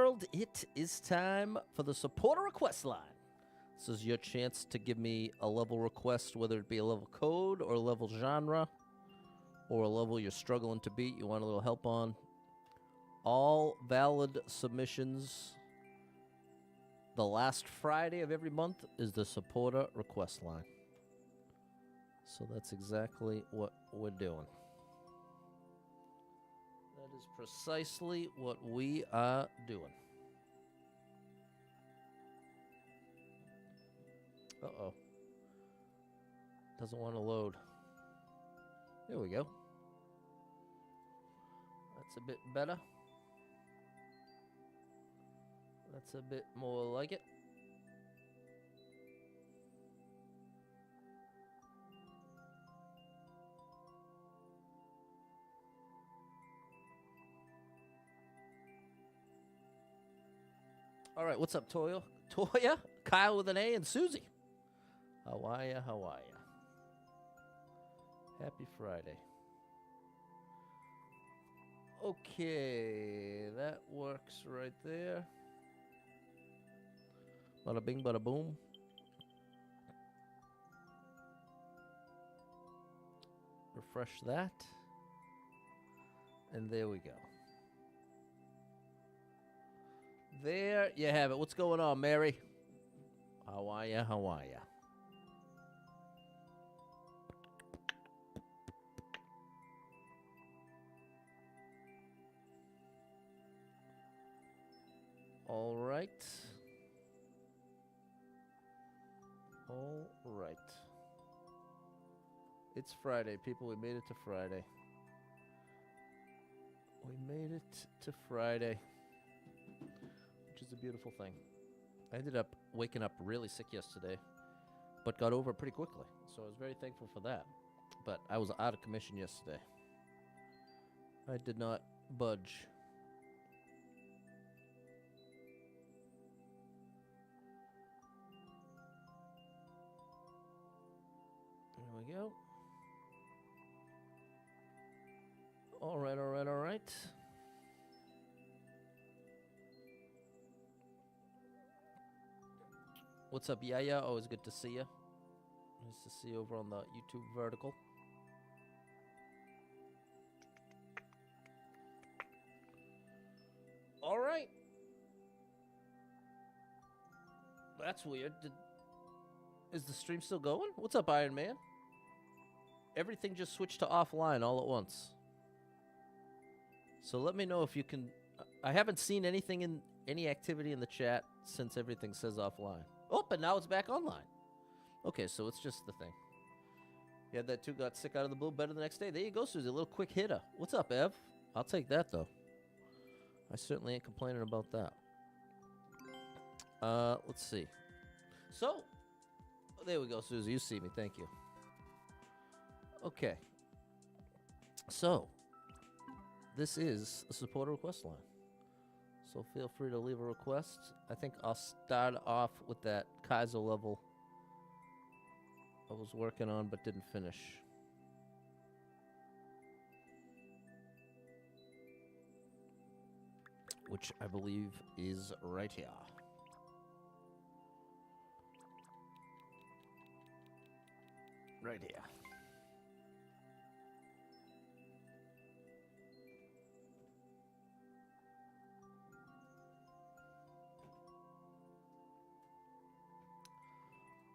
world, it is time for the supporter request line. This is your chance to give me a level request, whether it be a level code or a level genre or a level you're struggling to beat, you want a little help on. All valid submissions. The last Friday of every month is the supporter request line. So that's exactly what we're doing. That is precisely what we are doing. Uh-oh. Doesn't want to load. There we go. That's a bit better. That's a bit more like it. All right, what's up, Toya? Kyle with an A, and Susie. How are ya? How are ya? Happy Friday. Okay, that works right there. Bada bing, bada boom. Refresh that. And there we go. There you have it. What's going on, Mary? How are ya? How are ya? All right. All right. It's Friday, people. We made it to Friday. We made it to Friday, which is a beautiful thing. I ended up waking up really sick yesterday, but got over it pretty quickly. So I was very thankful for that. But I was out of commission yesterday. I did not budge. There we go. All right, all right, all right. What's up, Yaya? Always good to see you. Nice to see you over on the YouTube vertical. All right. That's weird. Is the stream still going? What's up, Iron Man? Everything just switched to offline all at once. So let me know if you can... I haven't seen anything in any activity in the chat since everything says offline. Oh, but now it's back online. Okay, so it's just the thing. Yeah, that too got sick out of the blue. Better the next day. There you go, Susie. A little quick hitter. What's up, Ev? I'll take that, though. I certainly ain't complaining about that. Let's see. So, there we go, Susie. You see me. Thank you. Okay. So, this is a supporter request line. So feel free to leave a request. I think I'll start off with that Kaiser level I was working on but didn't finish. Which I believe is right here. Right here.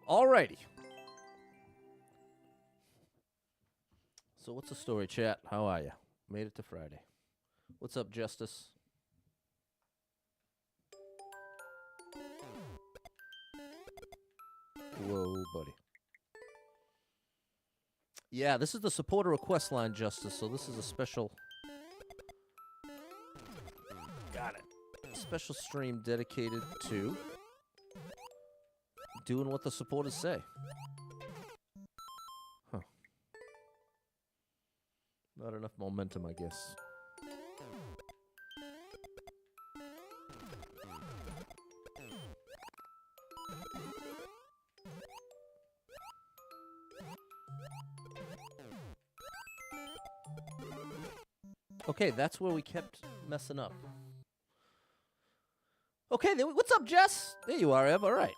Alrighty. So what's the story, chat? How are you? Made it to Friday. What's up, Justice? Whoa, buddy. Yeah, this is the supporter request line, Justice, so this is a special... Got it. A special stream dedicated to doing what the supporters say. Huh. Not enough momentum, I guess. Okay, that's where we kept messing up. Okay, what's up, Jess? There you are, Ev. All right.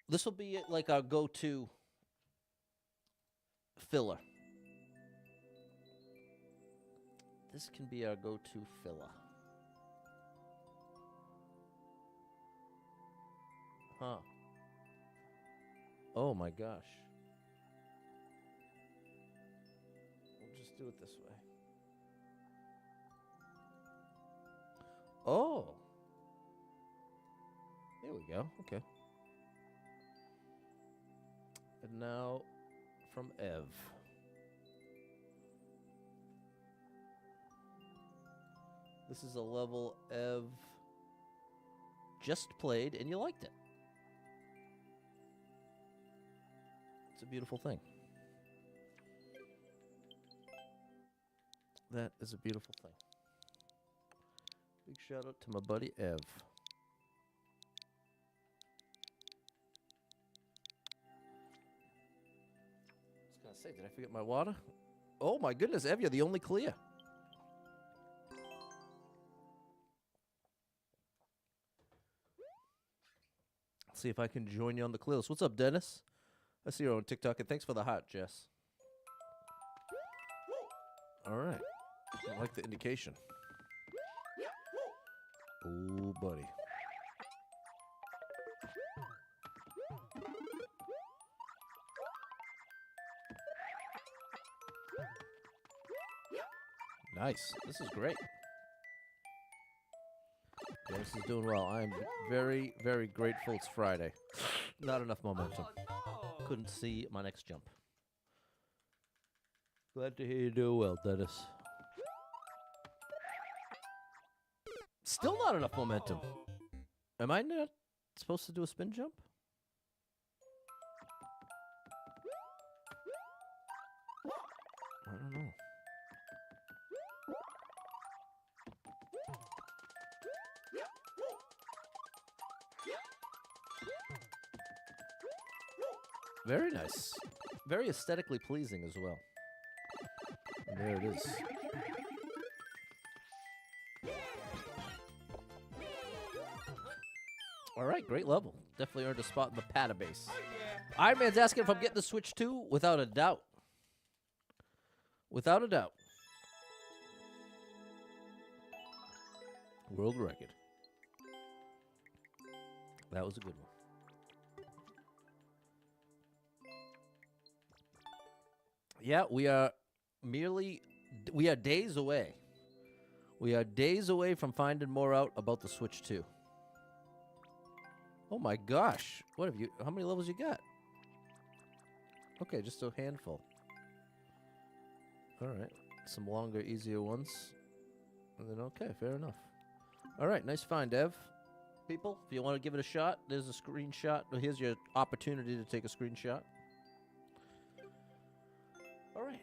This will be like our go-to filler. This can be our go-to filler. Huh. Oh my gosh. We'll just do it this way. Oh. There we go. Okay. And now from Ev. This is a level Ev just played and you liked it. It's a beautiful thing. That is a beautiful thing. Big shout out to my buddy Ev. I was gonna say, did I forget my water? Oh my goodness, Ev, you're the only clear. Let's see if I can join you on the clear. What's up, Dennis? I see you on TikTok, and thanks for the heart, Jess. All right. I like the indication. Oh, buddy. Nice. This is great. Dennis is doing well. I am very, very grateful it's Friday. Not enough momentum. Couldn't see my next jump. Glad to hear you do well, Dennis. Still not enough momentum. Am I not supposed to do a spin jump? I don't know. Very nice. Very aesthetically pleasing as well. And there it is. All right, great level. Definitely earned a spot in the Patabase. Iron Man's asking if I'm getting the Switch 2. Without a doubt. Without a doubt. World record. That was a good one. Yeah, we are days away. We are days away from finding more out about the Switch 2. Oh my gosh. How many levels you got? Okay, just a handful. All right. Some longer, easier ones. And then, okay, fair enough. All right, nice find, Ev. People, if you want to give it a shot, there's a screenshot. Here's your opportunity to take a screenshot. All right.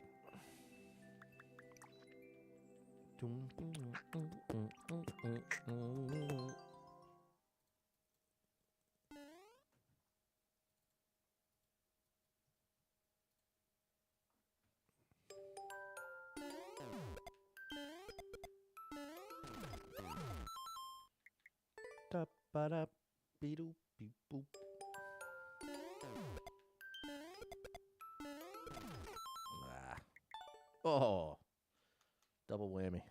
Da-ba-da-be-doo-beep-boop. Oh, double whammy.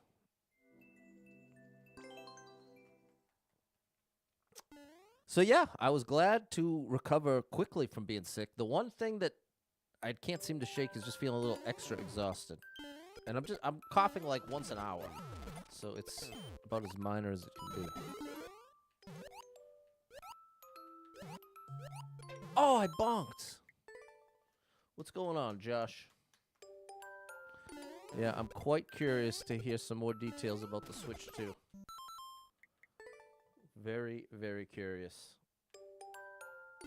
So yeah, I was glad to recover quickly from being sick. The one thing that I can't seem to shake is just feeling a little extra exhausted. And I'm coughing like once an hour. So it's about as minor as it can be. Oh, I bonked. What's going on, Josh? Yeah, I'm quite curious to hear some more details about the Switch 2. Very, very curious. I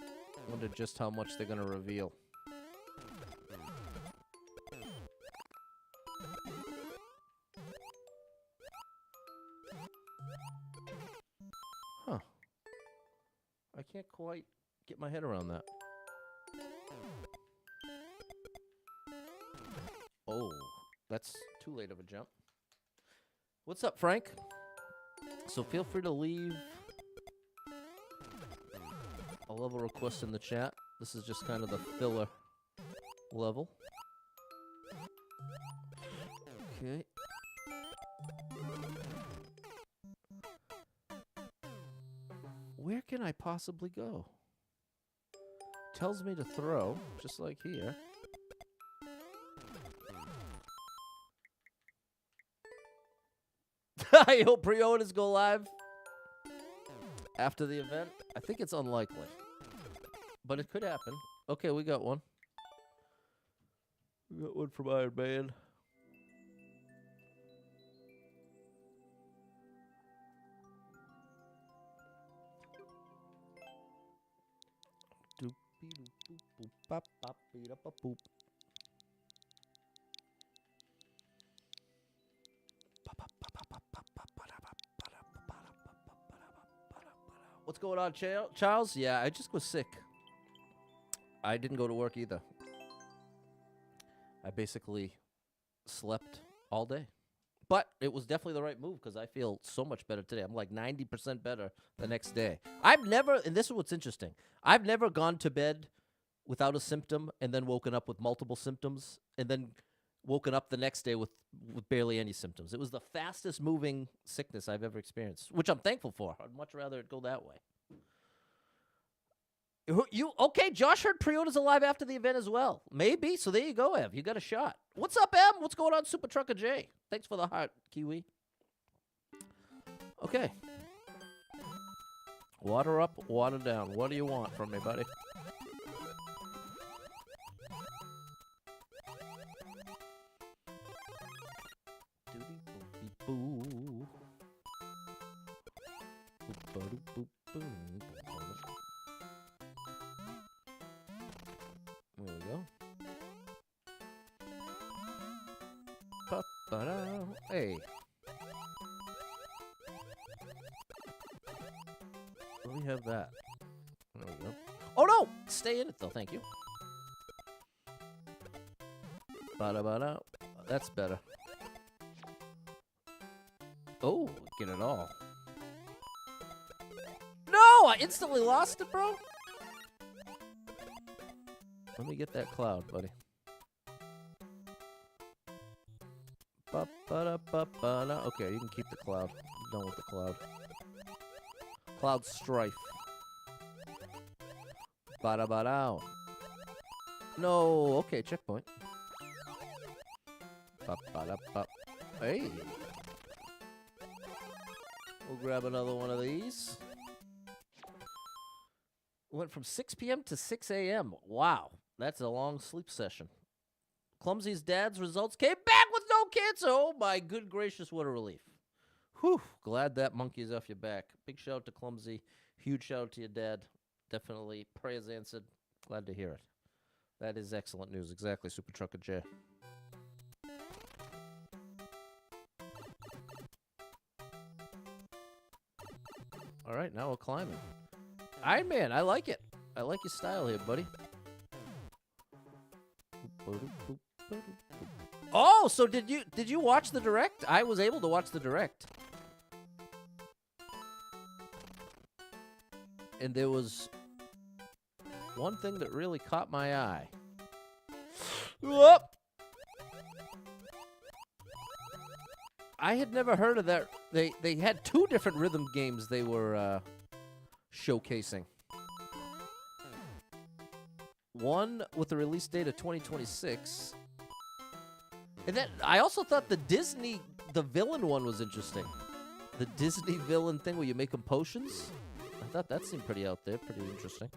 wonder just how much they're going to reveal. Huh. I can't quite get my head around that. Oh, that's too late of a jump. What's up, Frank? So feel free to leave a level request in the chat. This is just kind of the filler level. Okay. Where can I possibly go? Tells me to throw, just like here. I hope pre-orders go live after the event. I think it's unlikely, but it could happen. Okay, we got one. We got one from Iron Man. What's going on, Charles? Yeah, I just was sick. I didn't go to work either. I basically slept all day. But it was definitely the right move because I feel so much better today. I'm like 90% better the next day. I've never, and this is what's interesting, I've never gone to bed without a symptom and then woken up with multiple symptoms and then woken up the next day with barely any symptoms. It was the fastest moving sickness I've ever experienced, which I'm thankful for. I'd much rather it go that way. Okay, Josh heard pre-orders alive after the event as well. Maybe. So there you go, Ev. You got a shot. What's up, Em? What's going on, Super Trucker J? Thanks for the heart, Kiwi. Okay. Water up, water down. What do you want from me, buddy? There we go. Hey. Let me have that. There we go. Oh no! Stay in it though, thank you. Ba-da-ba-da. That's better. Oh, get it all. No! I instantly lost it, bro. Let me get that cloud, buddy. Ba-ba-da-ba-ba-da. Okay, you can keep the cloud. I'm done with the cloud. Cloud strife. Ba-da-ba-da. No. Okay, checkpoint. Ba-ba-da-ba. Hey. We'll grab another one of these. Went from 6 p.m. to 6 a.m. Wow. That's a long sleep session. Clumsy's dad's results came back with no cancer. Oh, my good gracious, what a relief. Whew. Glad that monkey's off your back. Big shout out to Clumsy. Huge shout out to your dad. Definitely prayers answered. Glad to hear it. That is excellent news. Exactly, Super Trucker J. All right, now we're climbing. Iron Man, I like it. I like your style here, buddy. Oh, so did you watch the direct? I was able to watch the direct. And there was one thing that really caught my eye. Whoop! I had never heard of that. They had two different rhythm games they were showcasing. One with the release date of 2026. And then I also thought the villain one was interesting. The Disney villain thing where you make them potions. I thought that seemed pretty out there, pretty interesting.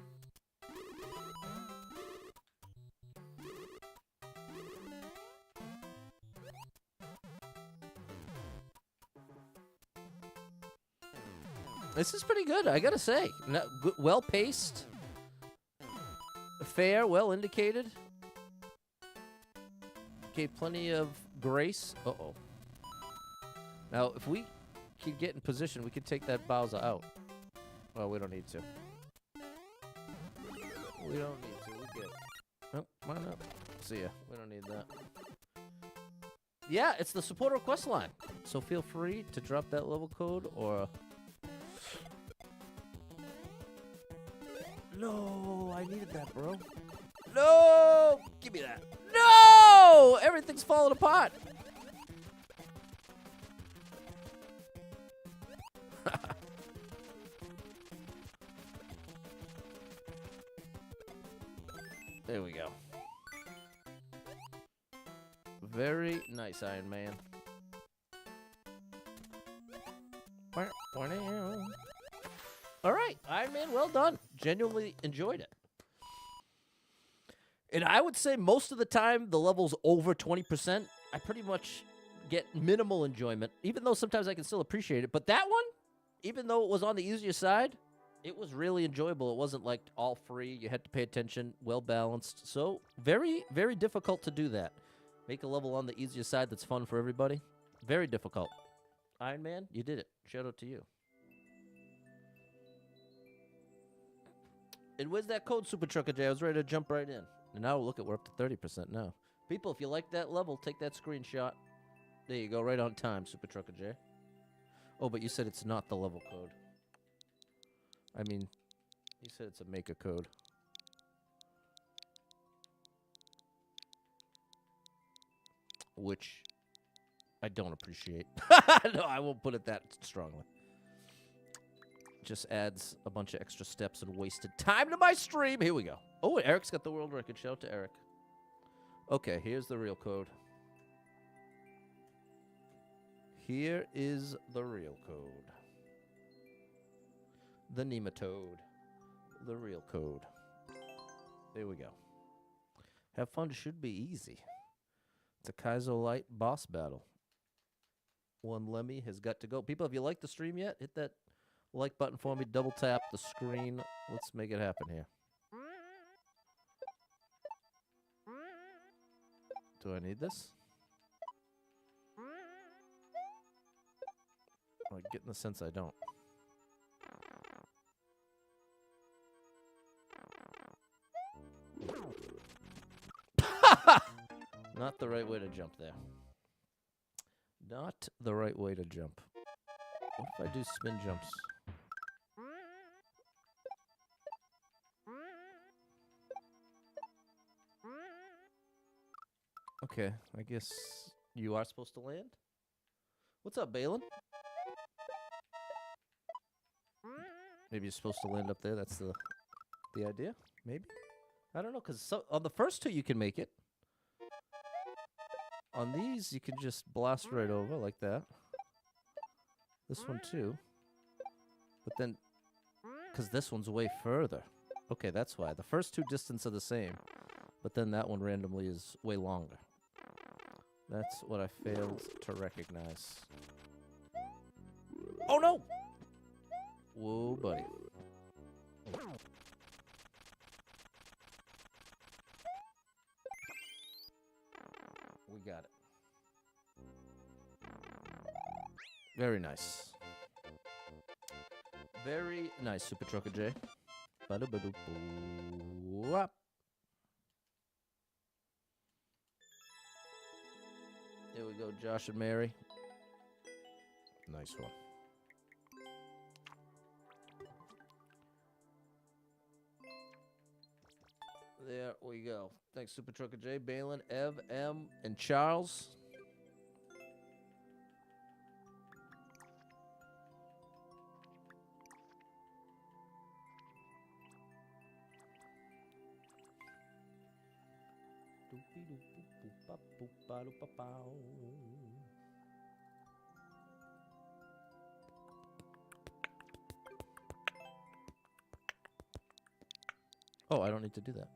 This is pretty good, I gotta say. Well paced, fair, well indicated. Gave plenty of grace. Uh-oh. Now, if we could get in position, we could take that Bowser out. Well, we don't need to. We don't need to. We get. Oh, why not? See ya. We don't need that. Yeah, it's the supporter request line. So feel free to drop that level code or. No, I needed that, bro. No! Give me that. No! Everything's falling apart. There we go. Very nice, Iron Man. All right, Iron Man, well done. Genuinely enjoyed it. And I would say most of the time, the level's over 20%. I pretty much get minimal enjoyment, even though sometimes I can still appreciate it. But that one, even though it was on the easier side, it was really enjoyable. It wasn't like all free. You had to pay attention, well balanced. So very, very difficult to do that. Make a level on the easier side that's fun for everybody. Very difficult. Iron Man, you did it. Shout out to you. And where's that code, Super Trucker J? I was ready to jump right in. And now look at, we're up to 30% now. People, if you like that level, take that screenshot. There you go, right on time, Super Trucker J. Oh, but you said it's not the level code. I mean, you said it's a maker code. Which I don't appreciate. No, I won't put it that strongly. Just adds a bunch of extra steps and wasted time to my stream. Here we go. Oh, Eric's got the world record. Shout out to Eric. Okay, here's the real code. Here is the real code. The nematode. The real code. There we go. Have fun should be easy. It's a Kaizo Light boss battle. One Lemmy has got to go. People, if you like the stream yet, hit that like button for me. Double tap the screen. Let's make it happen here. Do I need this? I get in the sense I don't. Not the right way to jump there. Not the right way to jump. What if I do spin jumps? Okay, I guess you are supposed to land? What's up, Balin? Maybe you're supposed to land up there. That's the idea? Maybe? I don't know, because on the first two you can make it. On these, you can just blast right over like that. This one too. But then, because this one's way further. Okay, that's why. The first two distances are the same. But then that one randomly is way longer. That's what I failed to recognize. Oh no! Whoa, buddy. We got it. Very nice. Very nice, Super Trucker J. Ba-da-ba-doo-boo-wop. There we go, Josh and Mary. Nice one. There we go. Thanks, Super Trucker J, Balin, Ev, M, and Charles. Oh, I don't need to do that.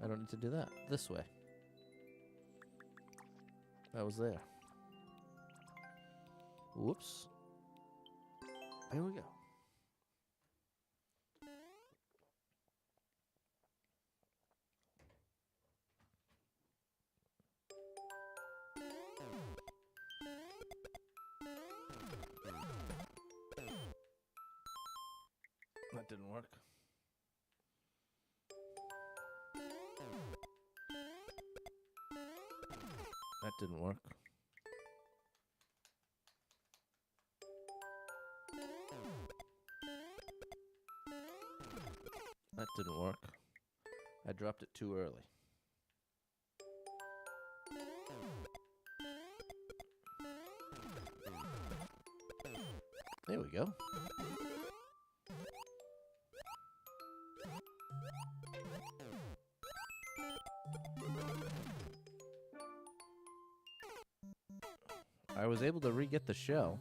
I don't need to do that. This way. That was there. Whoops. Here we go. That didn't work. That didn't work. That didn't work. I dropped it too early. There we go. I was able to re-get the shell.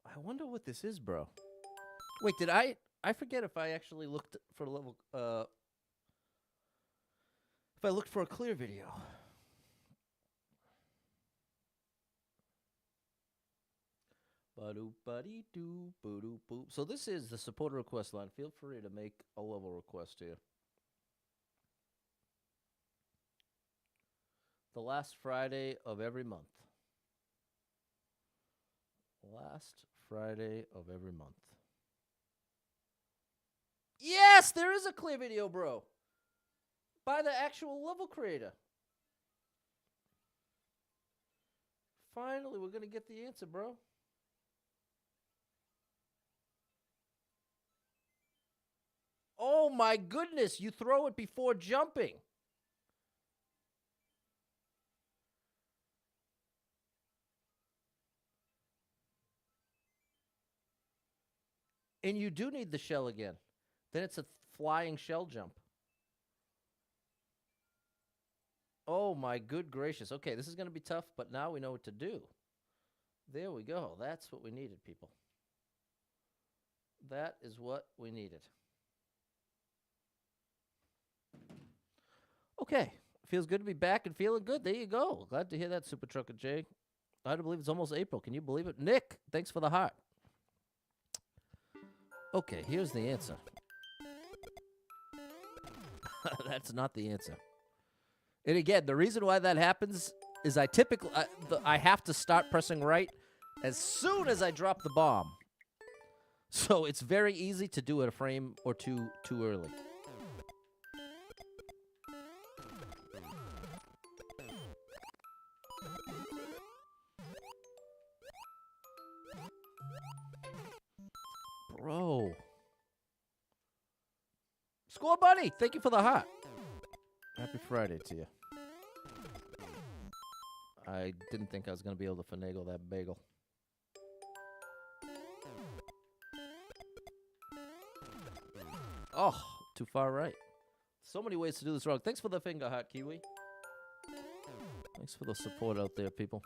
I wonder what this is, bro. Wait, did I forget if I actually looked for level, if I looked for a clear video. So this is the supporter request line. Feel free to make a level request here. The last Friday of every month. Last Friday of every month. Yes, there is a clear video, bro. By the actual level creator. Finally, we're going to get the answer, bro. Oh my goodness, you throw it before jumping. And you do need the shell again. Then it's a flying shell jump. Oh my good gracious. Okay, this is going to be tough, but now we know what to do. There we go. That's what we needed, people. That is what we needed. Okay. Feels good to be back and feeling good. There you go. Glad to hear that, Super Trucker Jay. I do believe it's almost April. Can you believe it? Nick, thanks for the heart. Okay, here's the answer. That's not the answer. And again, the reason why that happens is I typically I have to start pressing right as soon as I drop the bomb. So it's very easy to do it a frame or two too early. Bro. Score Bunny, thank you for the heart. Happy Friday to you. I didn't think I was going to be able to finagle that bagel. Oh, too far right. So many ways to do this wrong. Thanks for the finger heart, Kiwi. Thanks for the support out there, people.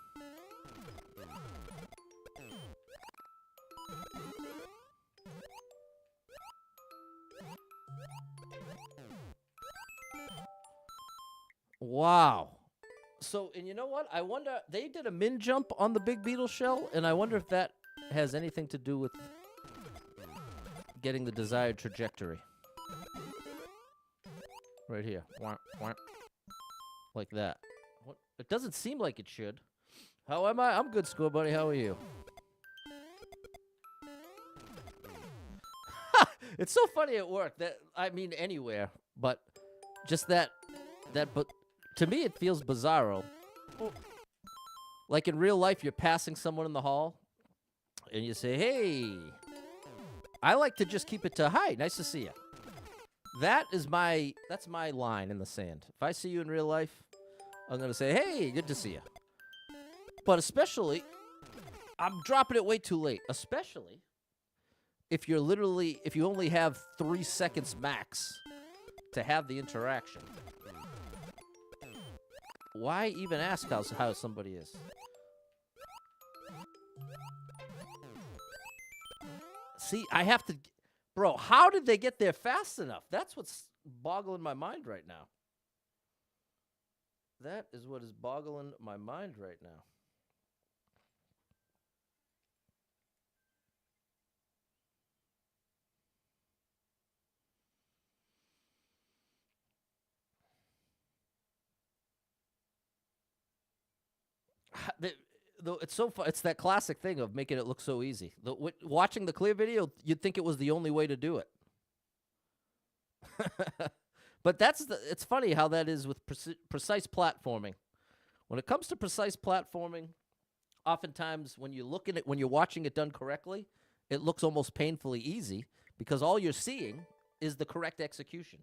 Wow. So, and you know what? I wonder, they did a min jump on the Big Beetle shell, and I wonder if that has anything to do with getting the desired trajectory. Right here. Wah, wah. Like that. What? It doesn't seem like it should. How am I? I'm good, Score Buddy. How are you? It's so funny at work. That, I mean, anywhere. But just that, but to me, it feels bizarro. Like in real life, you're passing someone in the hall, and you say, hey, I like to just keep it to, hi, nice to see you. That's my line in the sand. If I see you in real life, I'm going to say, hey, good to see you. But especially, I'm dropping it way too late. Especially if you're if you only have 3 seconds max to have the interaction. Why even ask how somebody is? See, I have to... Bro, how did they get there fast enough? That's what's boggling my mind right now. That is what is boggling my mind right now. It's so fun. It's that classic thing of making it look so easy. Watching the clear video, you'd think it was the only way to do it. But it's funny how that is with precise platforming. When it comes to precise platforming, oftentimes when you look at it, when you're watching it done correctly, it looks almost painfully easy because all you're seeing is the correct execution.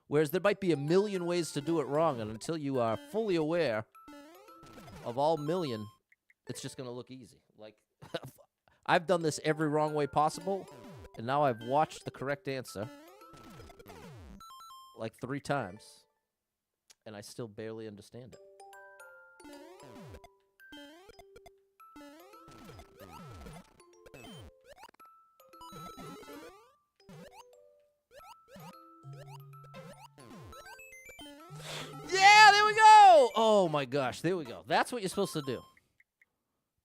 Whereas there might be a million ways to do it wrong, and until you are fully aware of all million, it's just going to look easy. Like, I've done this every wrong way possible, and now I've watched the correct answer like 3 times, and I still barely understand it. Yeah, there we go. Oh my gosh, there we go. That's what you're supposed to do.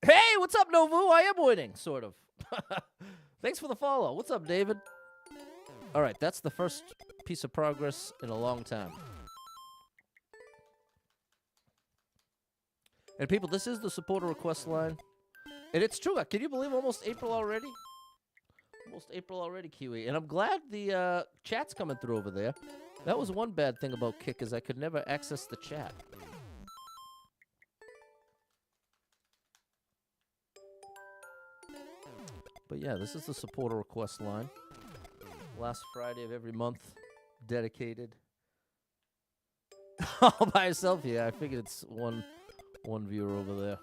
Hey, what's up, Novu? I am winning, sort of. Thanks for the follow. What's up, David? All right, that's the first piece of progress in a long time. And people, this is the supporter request line. And it's true. Can you believe almost April already? Almost April already, Kiwi. And I'm glad the chat's coming through over there. That was one bad thing about Kick, is I could never access the chat. But yeah, this is the supporter request line. Last Friday of every month, dedicated. All by yourself? Yeah, I figured it's one viewer over there.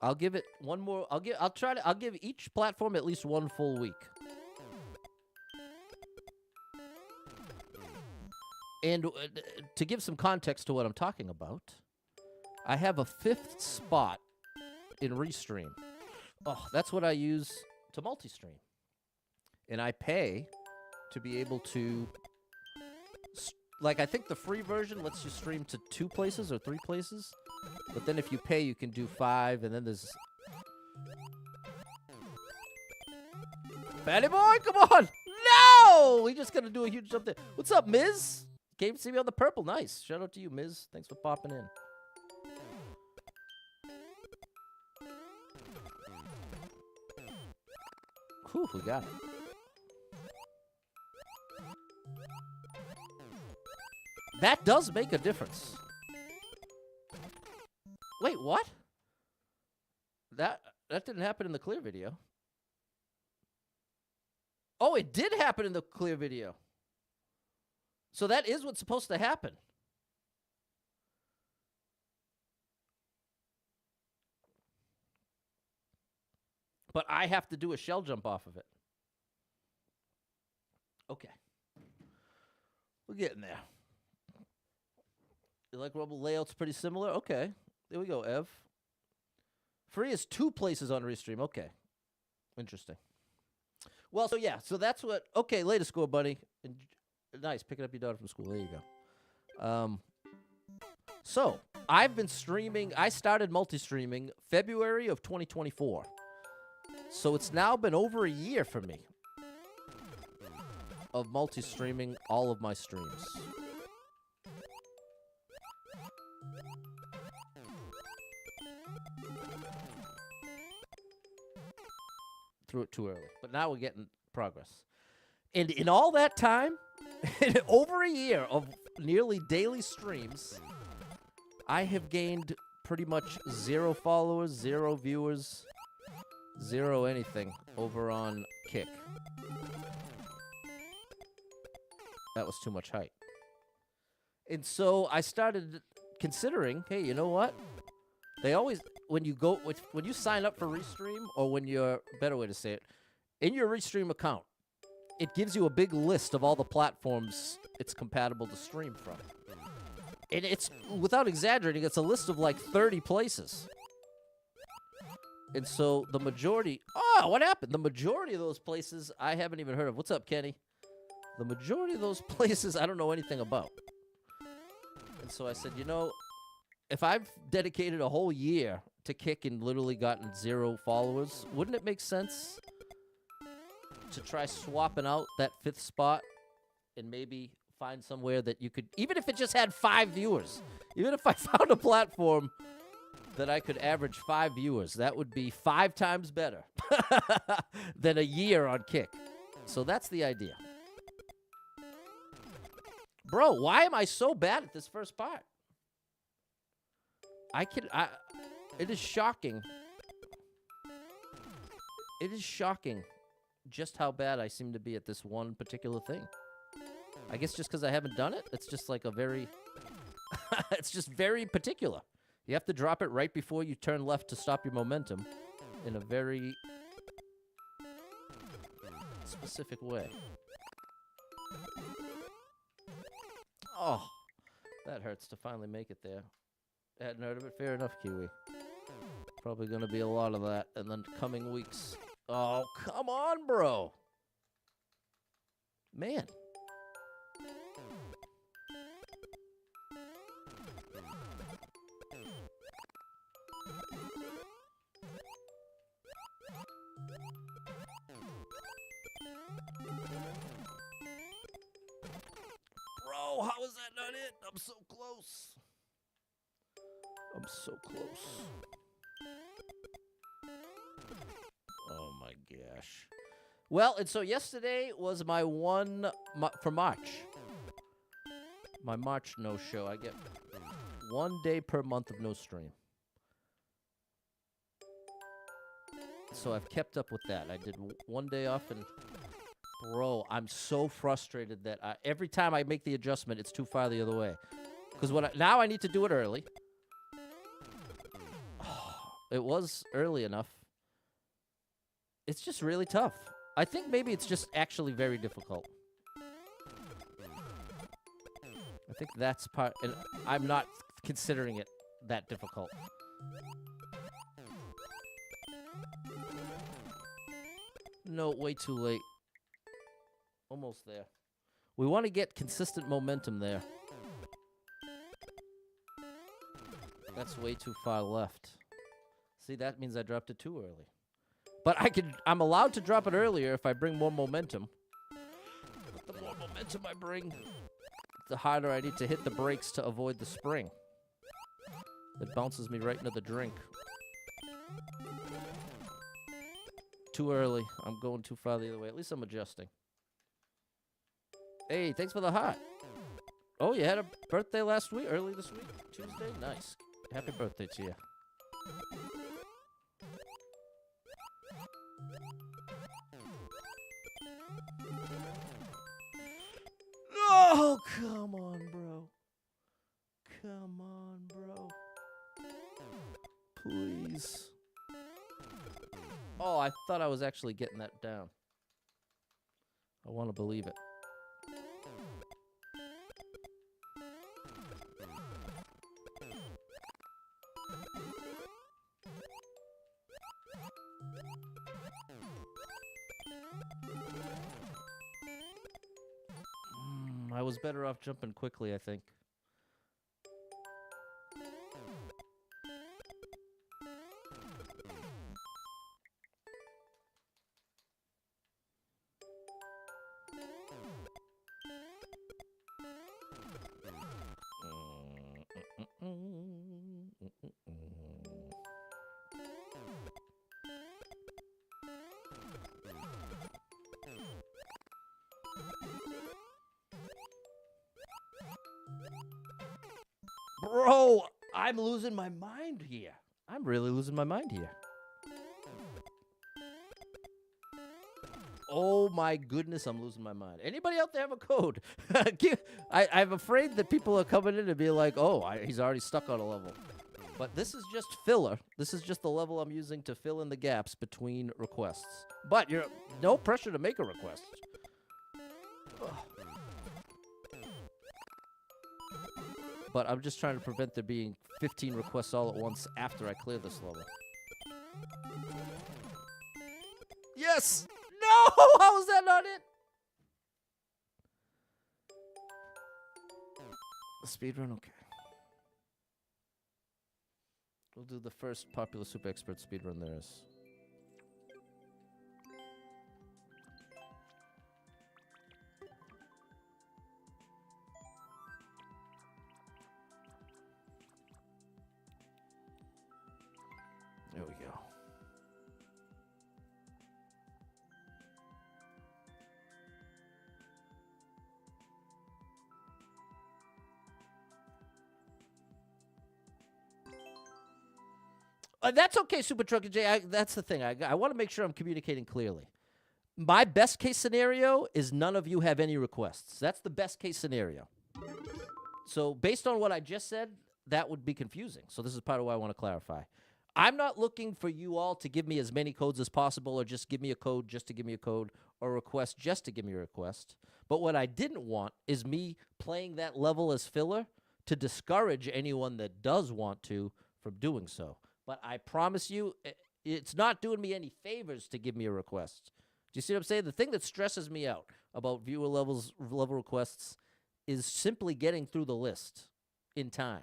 I'll give it one more. I'll give each platform at least one full week. And to give some context to what I'm talking about, I have a 5th spot in Restream. Oh, that's what I use to multi-stream. And I pay to be able to, like, I think the free version lets you stream to 2 places or 3 places. But then if you pay, you can do 5, and then there's... Fatty boy, come on! No! We just gotta do a huge jump there. What's up, Miz? Came to see me on the purple. Nice. Shout out to you, Miz. Thanks for popping in. Whew, we got it. That does make a difference. Wait, what? That didn't happen in the clear video. Oh, it did happen in the clear video. So that is what's supposed to happen. But I have to do a shell jump off of it. Okay. We're getting there. You like Rumble layout's pretty similar? Okay. There we go, Ev. Free is 2 places on Restream. Okay. Interesting. Well, so yeah. So that's what... Okay, latest score, buddy. Nice, picking up your daughter from school. There you go. So, I've been streaming. I started multi-streaming February of 2024. So, it's now been over a year for me of multi-streaming all of my streams. Threw it too early. But now we're getting progress. And in all that time... In over a year of nearly daily streams, I have gained pretty much 0 followers, 0 viewers, 0 anything over on Kick. That was too much height. And so I started considering, hey, you know what? They always, when you sign up for Restream, or when you're, better way to say it, in your Restream account, it gives you a big list of all the platforms it's compatible to stream from. And it's, without exaggerating, it's a list of like 30 places. And so the majority... Oh, what happened? The majority of those places I haven't even heard of. What's up, Kenny? The majority of those places I don't know anything about. And so I said, you know, if I've dedicated a whole year to Kick and literally gotten 0 followers, wouldn't it make sense to try swapping out that 5th spot and maybe find somewhere that you could, even if it just had 5 viewers, even if I found a platform that I could average 5 viewers, that would be 5 times better than a year on Kick. So that's the idea. Bro, why am I so bad at this first part? It is shocking. It is shocking just how bad I seem to be at this one particular thing. I guess just because I haven't done it, it's just like a very... it's just very particular. You have to drop it right before you turn left to stop your momentum in a very specific way. Oh, that hurts to finally make it there. Hadn't heard of it. Fair enough, Kiwi. Probably going to be a lot of that in the coming weeks. Oh, come on, bro. Man. Bro, how is that not it? I'm so close. I'm so close. Oh my gosh. Well, and so yesterday was my for March. My March no-show. I get 1 day per month of no stream. So I've kept up with that. I did 1 day off, and bro, I'm so frustrated that every time I make the adjustment, it's too far the other way. Because now I need to do it early. It was early enough. It's just really tough. I think maybe it's just actually very difficult. I think that's part, and I'm not considering it that difficult. No, way too late. Almost there. We want to get consistent momentum there. That's way too far left. See, that means I dropped it too early. But I'm allowed to drop it earlier if I bring more momentum. But the more momentum I bring, the harder I need to hit the brakes to avoid the spring. It bounces me right into the drink. Too early. I'm going too far the other way. At least I'm adjusting. Hey, thanks for the heart. Oh, you had a birthday last week? Early this week? Tuesday? Nice. Happy birthday to you. Oh, come on, bro. Come on, bro. Please. Oh, I thought I was actually getting that down. I want to believe it. I was better off jumping quickly, I think. Bro, I'm losing my mind here. I'm really losing my mind here. Oh my goodness, I'm losing my mind. Anybody out there have a code? I'm afraid that people are coming in and be like, oh, he's already stuck on a level. But this is just filler. This is just the level I'm using to fill in the gaps between requests. But you're no pressure to make a request. Ugh. But I'm just trying to prevent there being 15 requests all at once after I clear this level. Yes! No! How is that not it? Speedrun, okay. We'll do the first popular super expert speedrun there is. There we go. That's okay, Super Trucker J. That's the thing. I want to make sure I'm communicating clearly. My best case scenario is none of you have any requests. That's the best case scenario. So based on what I just said, that would be confusing. So this is part of why I want to clarify. I'm not looking for you all to give me as many codes as possible or just give me a code just to give me a code or a request just to give me a request. But what I didn't want is me playing that level as filler to discourage anyone that does want to from doing so. But I promise you, it's not doing me any favors to give me a request. Do you see what I'm saying? The thing that stresses me out about viewer level requests is simply getting through the list in time.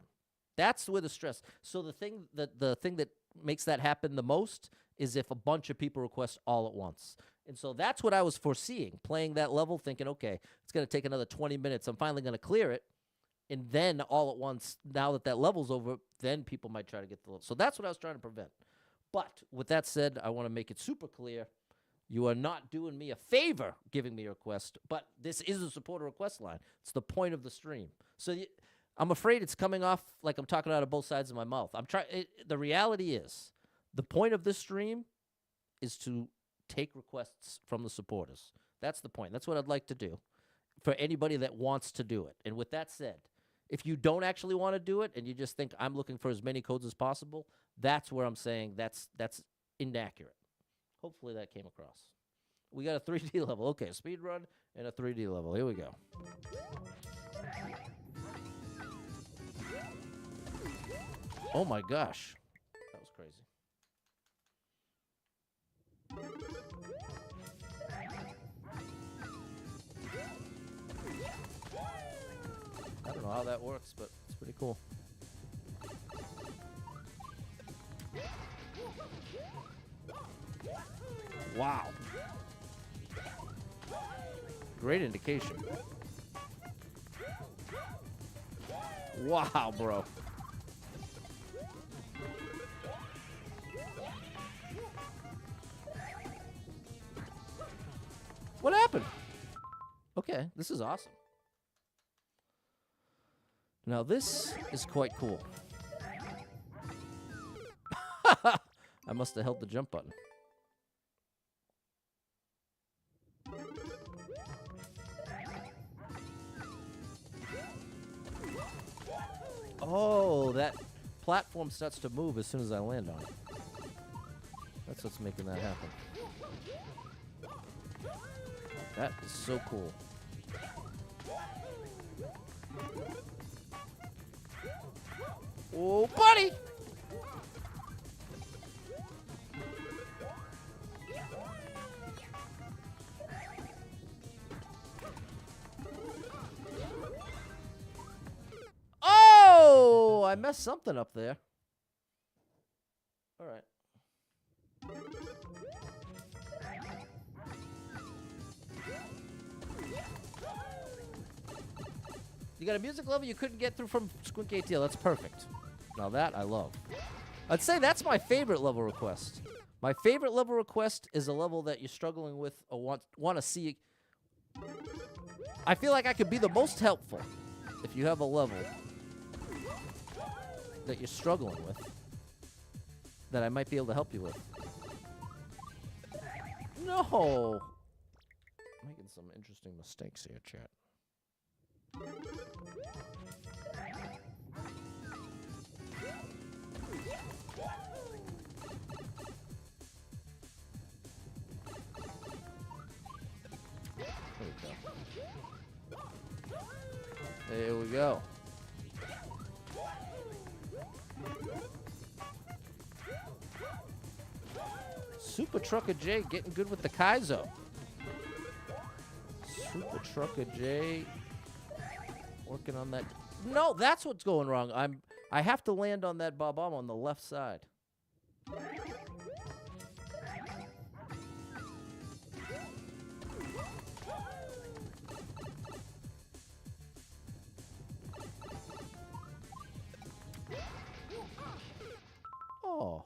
That's where the stress. So the thing that makes that happen the most is if a bunch of people request all at once. And so that's what I was foreseeing, playing that level, thinking, okay, it's going to take another 20 minutes. I'm finally going to clear it. And then all at once, now that level's over, then people might try to get the level. So that's what I was trying to prevent. But with that said, I want to make it super clear. You are not doing me a favor giving me a request, but this is a supporter request line. It's the point of the stream. So I'm afraid it's coming off like I'm talking out of both sides of my mouth. The reality is, the point of this stream is to take requests from the supporters. That's the point. That's what I'd like to do for anybody that wants to do it. And with that said, if you don't actually want to do it and you just think I'm looking for as many codes as possible, that's where I'm saying that's inaccurate. Hopefully that came across. We got a 3D level. Okay, a speed run and a 3D level. Here we go. Oh my gosh. That was crazy. I don't know how that works, but it's pretty cool. Wow. Great indication. Wow, bro. What happened? Okay, this is awesome. Now this is quite cool. I must have held the jump button. Oh, that platform starts to move as soon as I land on it. That's what's making that happen. That is so cool. Oh, buddy! Oh, I messed something up there. All right. You got a music level you couldn't get through from Squink ATL. That's perfect. Now that I love. I'd say that's my favorite level request. My favorite level request is a level that you're struggling with or want to see. I feel like I could be the most helpful if you have a level that you're struggling with that I might be able to help you with. No! Making some interesting mistakes here, chat. There we go. Super Trucker J getting good with the Kaizo. Super Trucker J working on that. No, that's what's going wrong. I have to land on that bomb on the left side. Oh.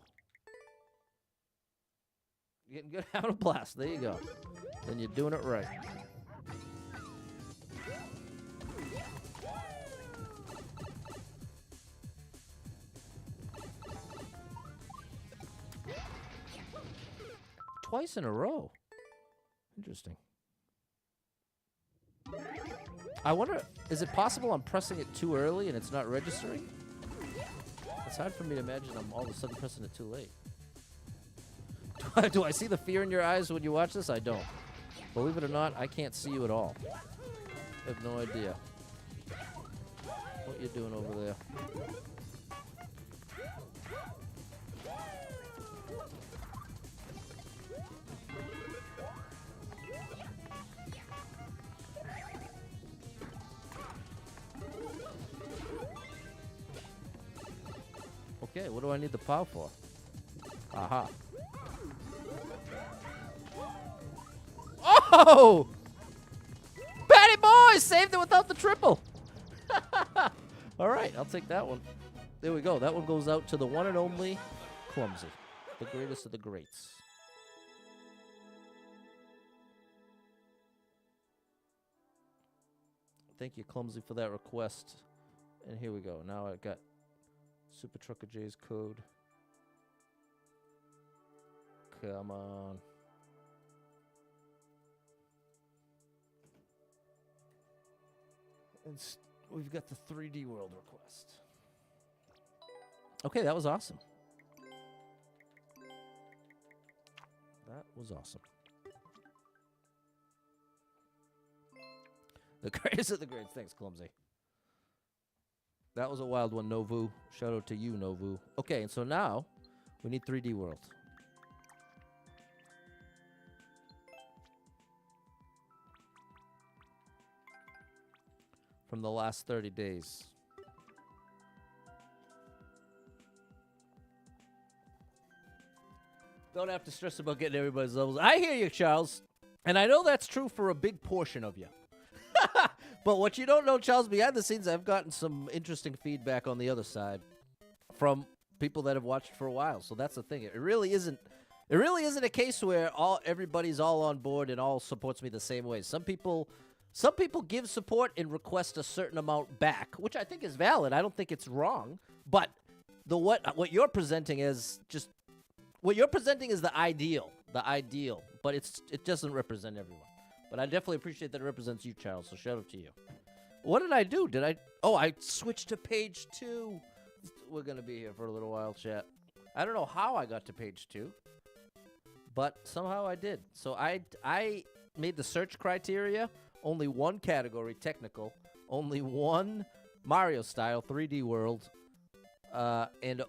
Getting good, having a blast. There you go. Then you're doing it right. Twice in a row. Interesting. I wonder, is it possible I'm pressing it too early and it's not registering? It's hard for me to imagine I'm all of a sudden pressing it too late. Do I see the fear in your eyes when you watch this? I don't. Believe it or not, I can't see you at all. I have no idea what you're doing over there. Okay, what do I need the plow for? Aha. Oh! Patty boy! Saved it without the triple! Alright, I'll take that one. There we go. That one goes out to the one and only Clumsy. The greatest of the greats. Thank you, Clumsy, for that request. And here we go. Now I've got Super Trucker J's code. Come on. And we've got the 3D World request. Okay, that was awesome. That was awesome. The greatest of the greats. Thanks, Clumsy. That was a wild one, Novu. Shout out to you, Novu. Okay, and so now we need 3D World. From the last 30 days. Don't have to stress about getting everybody's levels. I hear you, Charles. And I know that's true for a big portion of you. But what you don't know, Charles, behind the scenes, I've gotten some interesting feedback on the other side from people that have watched for a while. So that's the thing. It really isn't a case where everybody's all on board and all supports me the same way. Some people give support and request a certain amount back, which I think is valid. I don't think it's wrong. But what you're presenting is just what you're presenting is the ideal, but it doesn't represent everyone. But I definitely appreciate that it represents you, Charles, so shout out to you. What did I do? I switched to page 2. We're going to be here for a little while, chat. I don't know how I got to page 2, but somehow I did. So I made the search criteria, only one category, technical, only one Mario style, 3D World, and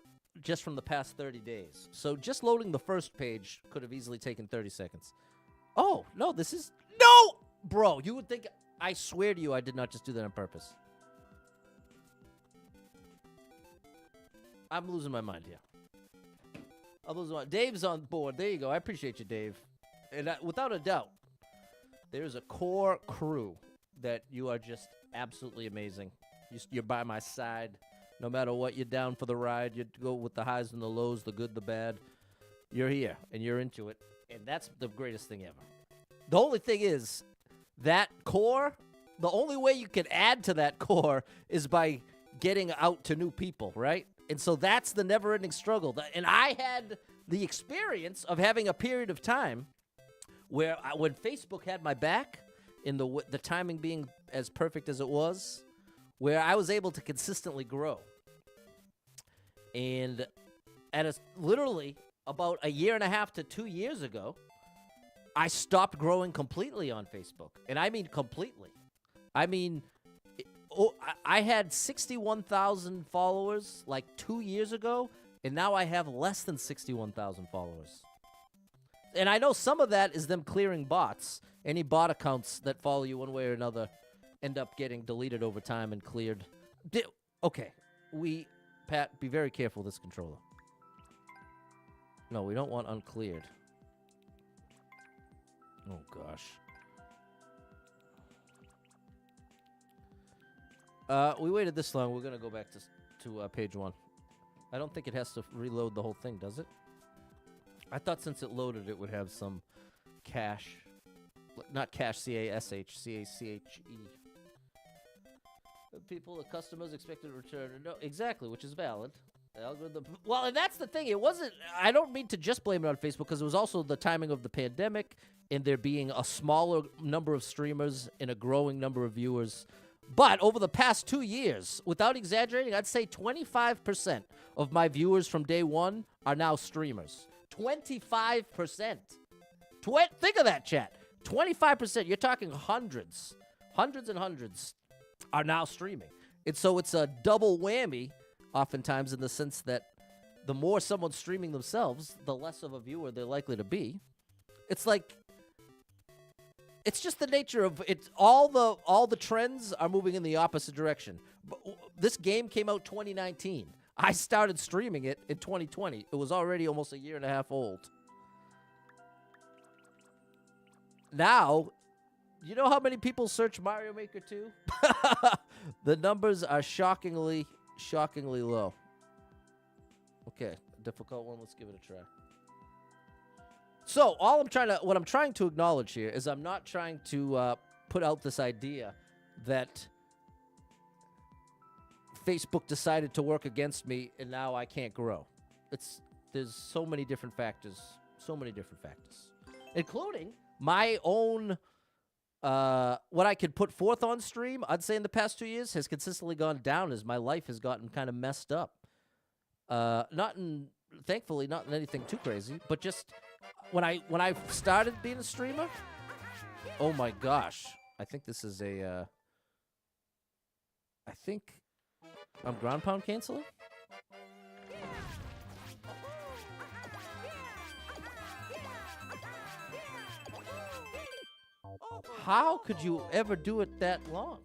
just from the past 30 days. So just loading the first page could have easily taken 30 seconds. Oh, no, this is... No! Bro, you would think... I swear to you, I did not just do that on purpose. I'm losing my mind here. I'm losing my... Dave's on board. There you go. I appreciate you, Dave. And without a doubt, there's a core crew that you are just absolutely amazing. You're by my side. No matter what, you're down for the ride. You go with the highs and the lows, the good, the bad. You're here, and you're into it. And that's the greatest thing ever. The only thing is, that core, the only way you can add to that core is by getting out to new people, right? And so that's the never-ending struggle. And I had the experience of having a period of time where when Facebook had my back, in the timing being as perfect as it was, where I was able to consistently grow. And literally about 1.5 to 2 years ago, I stopped growing completely on Facebook. And I mean completely. I mean, I had 61,000 followers like 2 years ago, and now I have less than 61,000 followers. And I know some of that is them clearing bots. Any bot accounts that follow you one way or another end up getting deleted over time and cleared. Okay, Pat, be very careful with this controller. No, we don't want uncleared. Oh, gosh. We waited this long. We're going to go back to page 1. I don't think it has to reload the whole thing, does it? I thought since it loaded, it would have some cache. Not cache, C-A-S-H, C-A-C-H-E. The customers expected to return. No, exactly, which is valid. Algorithm. Well, and that's the thing. It wasn't. I don't mean to just blame it on Facebook because it was also the timing of the pandemic in there being a smaller number of streamers and a growing number of viewers. But over the past 2 years, without exaggerating, I'd say 25% of my viewers from day one are now streamers. 25%. Think of that, chat. 25%. You're talking hundreds and hundreds are now streaming. And so it's a double whammy oftentimes in the sense that the more someone's streaming themselves, the less of a viewer they're likely to be. It's like, it's just the nature of it. All the trends are moving in the opposite direction. This game came out 2019. I started streaming it in 2020. It was already almost a year and a half old. Now, you know how many people search Mario Maker 2? The numbers are shockingly low. Okay, difficult one. Let's give it a try. So, what I'm trying to acknowledge here is I'm not trying to put out this idea that Facebook decided to work against me and now I can't grow. There's so many different factors, including my own, what I could put forth on stream, I'd say in the past 2 years, has consistently gone down as my life has gotten kind of messed up. Thankfully, not in anything too crazy, but just when I started being a streamer, oh my gosh, I think this is I think I'm ground pound canceling. How could you ever do it that long?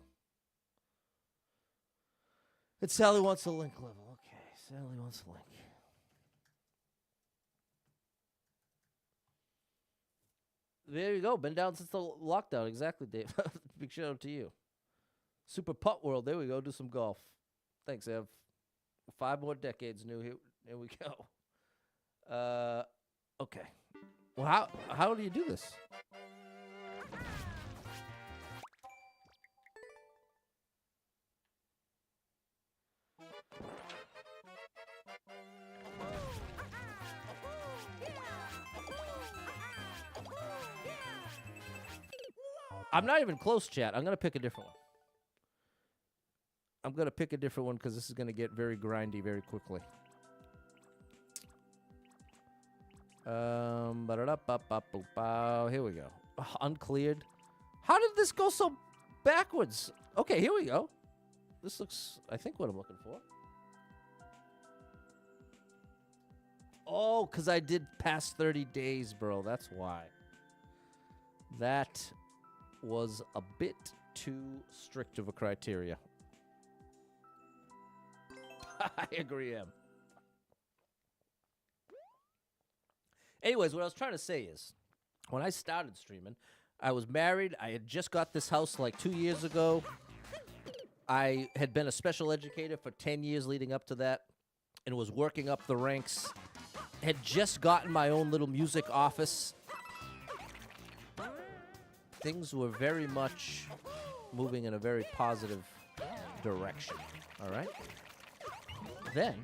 It's Sally wants a link level. Okay, Sally wants a link. There you go. Been down since the lockdown. Exactly, Dave. Big shout out to you. Super Putt World. There we go. Do some golf. Thanks, Ev. 5 more decades new. Here we go. Okay. Well, how do you do this? I'm not even close, chat. I'm going to pick a different one. I'm going to pick a different one because this is going to get very grindy very quickly. Here we go. Uncleared. How did this go so backwards? Okay, here we go. This looks, I think, what I'm looking for. Oh, because I did past 30 days, bro. That's why. That was a bit too strict of a criteria. I agree, Em. Anyways, what I was trying to say is, when I started streaming, I was married. I had just got this house like 2 years ago. I had been a special educator for 10 years leading up to that and was working up the ranks. Had just gotten my own little music office. Things were very much moving in a very positive direction. All right? Then,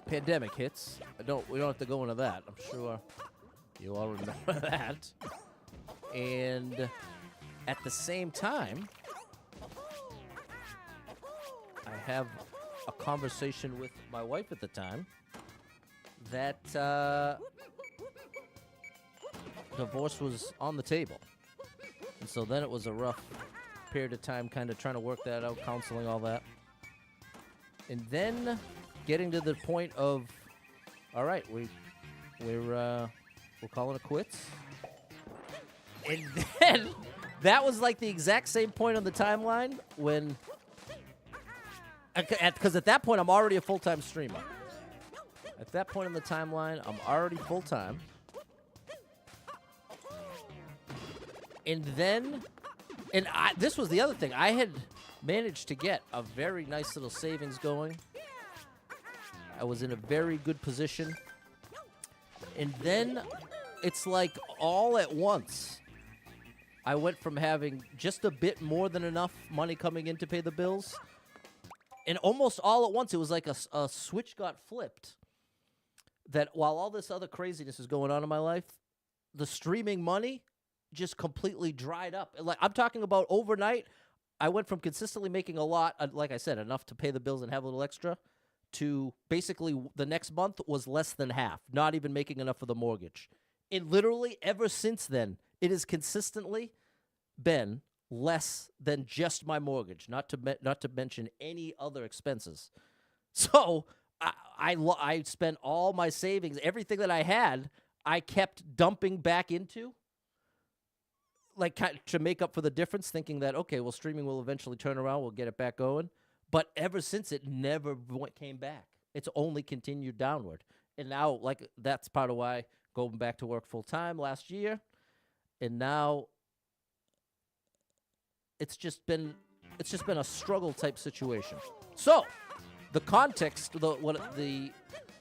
pandemic hits. We don't have to go into that. I'm sure you all remember that. And at the same time, I have a conversation with my wife at the time that divorce was on the table. And so then it was a rough period of time kind of trying to work that out, counseling, all that. And then getting to the point of, all right, we're calling it quits. And then that was like the exact same point on the timeline when, because at that point I'm already a full-time streamer. At that point in the timeline, I'm already full-time. And then, this was the other thing. I had managed to get a very nice little savings going. I was in a very good position. And then, it's like all at once, I went from having just a bit more than enough money coming in to pay the bills. And almost all at once, it was like a switch got flipped. That while all this other craziness is going on in my life, the streaming money just completely dried up. Like, I'm talking about overnight. I went from consistently making a lot, like I said, enough to pay the bills and have a little extra, to basically the next month was less than half, not even making enough for the mortgage. And literally ever since then, it has consistently been less than just my mortgage, not to mention any other expenses. So I spent all my savings, everything that I had, I kept dumping back into, like, to make up for the difference, thinking that, okay, well, streaming will eventually turn around, we'll get it back going. But ever since, it never came back. It's only continued downward. And now, like, that's part of why going back to work full time last year, and now it's just been a struggle type situation. So, the context,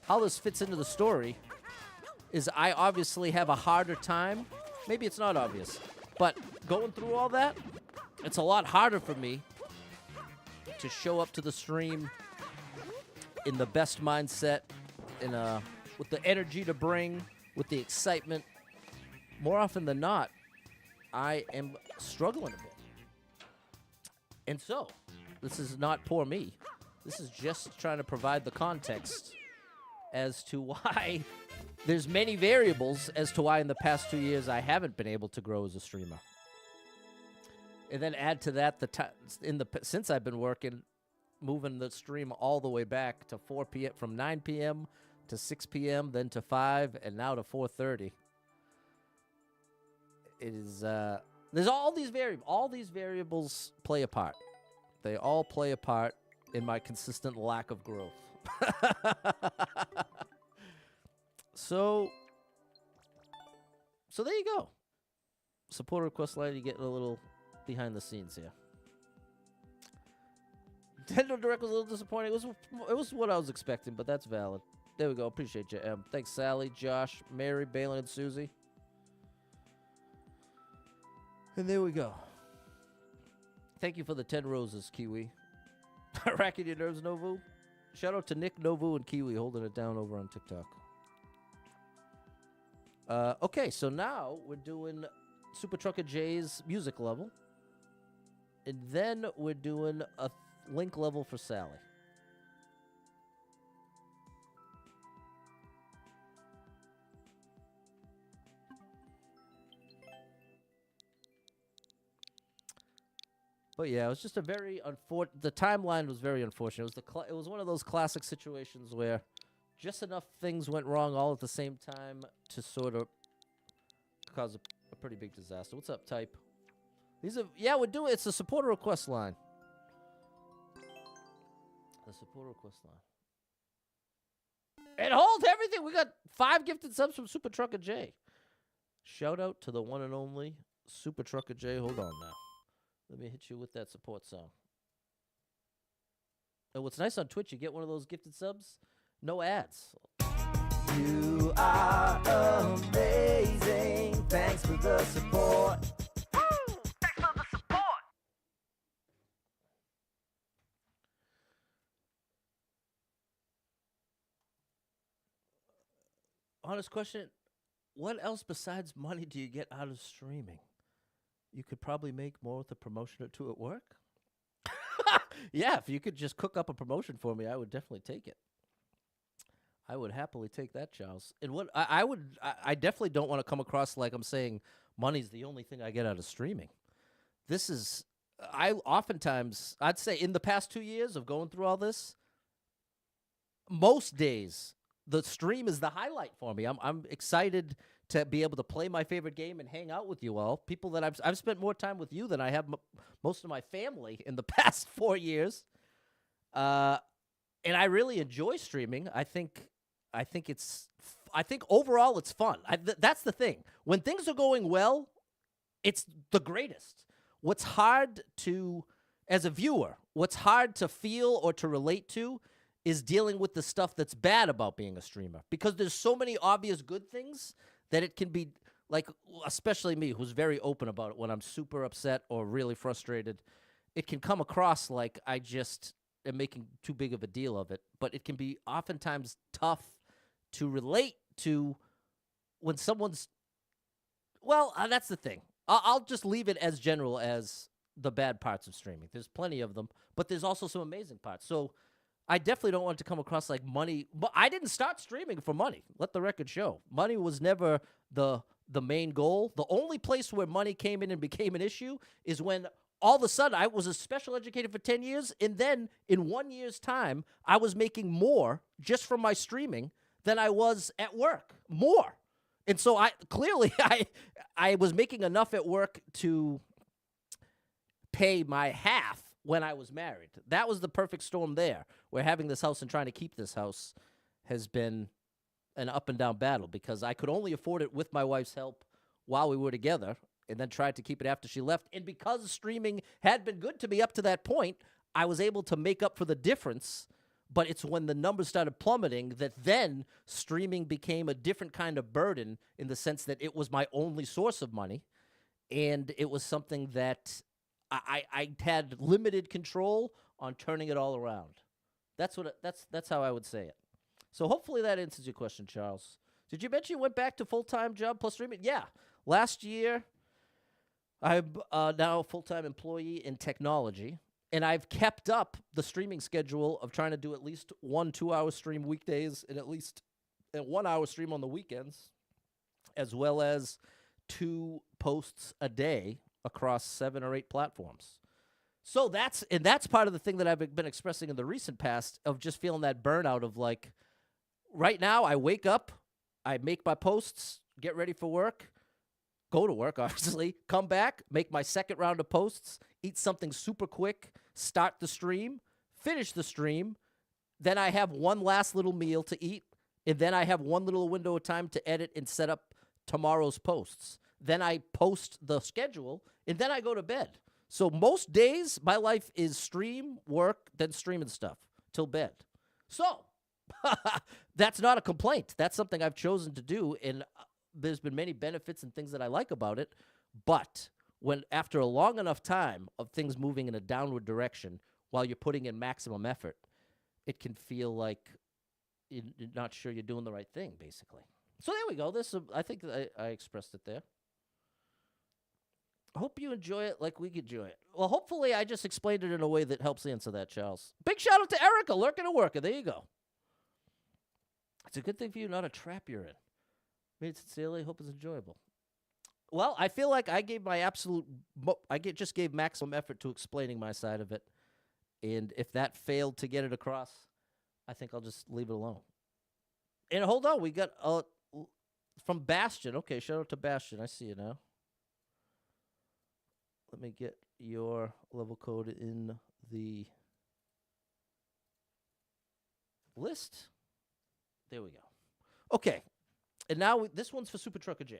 how this fits into the story is I obviously have a harder time. Maybe it's not obvious, but going through all that, it's a lot harder for me to show up to the stream in the best mindset, with the energy to bring, with the excitement. More often than not, I am struggling a bit. And so, this is not poor me. This is just trying to provide the context as to why there's many variables as to why in the past 2 years I haven't been able to grow as a streamer. And then add to that since I've been working, moving the stream all the way back to 4 p.m. from 9 p.m. to 6 p.m., then to 5, and now to 4:30. It is there's all these variables. All these variables play a part. They all play a part in my consistent lack of growth. So there you go. Supporter request line, you getting a little behind the scenes here. Nintendo Direct was a little disappointing. It was what I was expecting, but that's valid. There we go. Appreciate you, Em. Thanks, Sally, Josh, Mary, Balin, and Susie. And there we go. Thank you for the 10 roses, Kiwi. Racking your nerves, Novu. Shout out to Nick, Novu, and Kiwi holding it down over on TikTok. Okay, so now we're doing Super Trucker J's music level. And then we're doing a link level for Sally. But yeah, it was just a very unfortunate. The timeline was very unfortunate. It was one of those classic situations where just enough things went wrong all at the same time to sort of cause a pretty big disaster. What's up, Type? We're doing. It's the supporter request line. The supporter request line. And hold everything. We got 5 gifted subs from Super Trucker J. Shout out to the one and only Super Trucker J. Hold on now. Let me hit you with that support song. And what's nice on Twitch, you get one of those gifted subs, no ads. You are amazing. Thanks for the support. Thanks for the support. Honest question, what else besides money do you get out of streaming? You could probably make more with a promotion or two at work. Yeah, if you could just cook up a promotion for me, I would definitely take it. I would happily take that, Charles. And what I definitely don't want to come across like I'm saying money's the only thing I get out of streaming. I'd say in the past 2 years of going through all this, most days the stream is the highlight for me. I'm excited to be able to play my favorite game and hang out with you all. People that I've spent more time with you than I have most of my family in the past 4 years. And I really enjoy streaming. I think overall it's fun. That's the thing. When things are going well, it's the greatest. What's hard to, as a viewer, what's hard to feel or to relate to is dealing with the stuff that's bad about being a streamer. Because there's so many obvious good things that it can be, like, especially me, who's very open about it when I'm super upset or really frustrated, it can come across like I just am making too big of a deal of it. But it can be oftentimes tough to relate to when someone's Well, that's the thing. I'll just leave it as general as the bad parts of streaming. There's plenty of them, but there's also some amazing parts. So I definitely don't want it to come across like money. But I didn't start streaming for money. Let the record show. Money was never the main goal. The only place where money came in and became an issue is when all of a sudden I was a special educator for 10 years, and then in 1 year's time, I was making more just from my streaming than I was at work. More. And so I clearly I was making enough at work to pay my half when I was married. That was the perfect storm there, where having this house and trying to keep this house has been an up and down battle because I could only afford it with my wife's help while we were together and then tried to keep it after she left. And because streaming had been good to me up to that point, I was able to make up for the difference. But it's when the numbers started plummeting that then streaming became a different kind of burden in the sense that it was my only source of money. And it was something that I had limited control on turning it all around. That's how I would say it. So hopefully that answers your question, Charles. Did you mention you went back to full-time job plus streaming? Yeah. Last year, I'm now a full-time employee in technology, and I've kept up the streaming schedule of trying to do at least 1 2-hour stream weekdays and at least a 1-hour stream on the weekends, as well as 2 posts a day across 7 or 8 platforms. So that's part of the thing that I've been expressing in the recent past of just feeling that burnout of like, right now I wake up, I make my posts, get ready for work, go to work, obviously, come back, make my second round of posts, eat something super quick, start the stream, finish the stream, then I have one last little meal to eat, and then I have one little window of time to edit and set up tomorrow's posts. Then I post the schedule, and then I go to bed. So most days, my life is stream, work, then stream and stuff till bed. So that's not a complaint. That's something I've chosen to do, and there's been many benefits and things that I like about it. But when after a long enough time of things moving in a downward direction while you're putting in maximum effort, it can feel like you're not sure you're doing the right thing, basically. So there we go. I think I expressed it there. I hope you enjoy it like we enjoy it. Well, hopefully I just explained it in a way that helps answer that, Charles. Big shout out to Erica, lurking and working. There you go. It's a good thing for you, not a trap you're in. Made it sincerely. Hope it's enjoyable. Well, I feel like I gave my just gave maximum effort to explaining my side of it. And if that failed to get it across, I think I'll just leave it alone. And hold on, we got from Bastion. Okay, shout out to Bastion. I see you now. Let me get your level code in the list. There we go. Okay. And now this one's for Super Trucker J.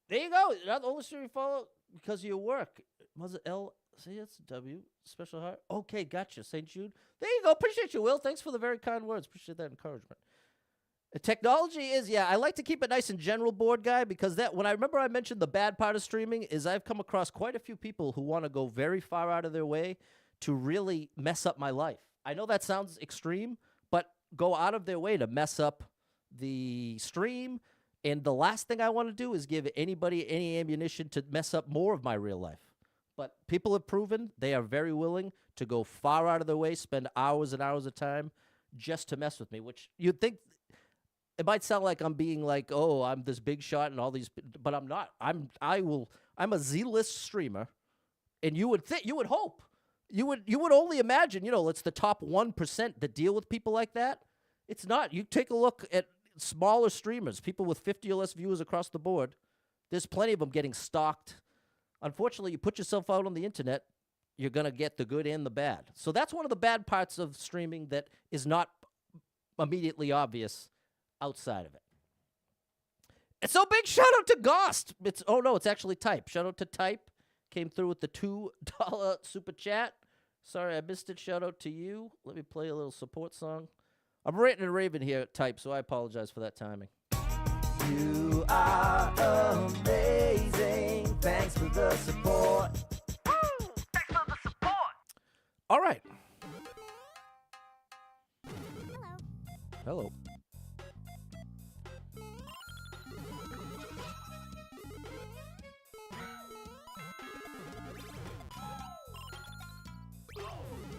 There you go. Not the only story you follow because of your work. Was it LCSW? Special heart? Okay, gotcha. St. Jude. There you go. Appreciate you, Will. Thanks for the very kind words. Appreciate that encouragement. Technology is, I like to keep it nice and general, board guy, because when I remember I mentioned the bad part of streaming is I've come across quite a few people who want to go very far out of their way to really mess up my life. I know that sounds extreme, but go out of their way to mess up the stream. And the last thing I want to do is give anybody any ammunition to mess up more of my real life. But people have proven they are very willing to go far out of their way, spend hours and hours of time just to mess with me, which you'd think it might sound like I'm being like, oh, I'm this big shot and all these, but I'm not. I'm a Z-list streamer, and you would hope, you would only imagine, it's the top 1% that deal with people like that. It's not. You take a look at smaller streamers, people with 50 or less viewers across the board. There's plenty of them getting stalked. Unfortunately, you put yourself out on the internet, you're gonna get the good and the bad. So that's one of the bad parts of streaming that is not immediately obvious outside of it. And so big shout out to Ghost. It's actually Type. Shout out to Type. Came through with the $2 super chat. Sorry I missed it. Shout out to you. Let me play a little support song. I'm ranting and raving here at Type, so I apologize for that timing. You are amazing. Thanks for the support. Thanks for the support. All right. Hello.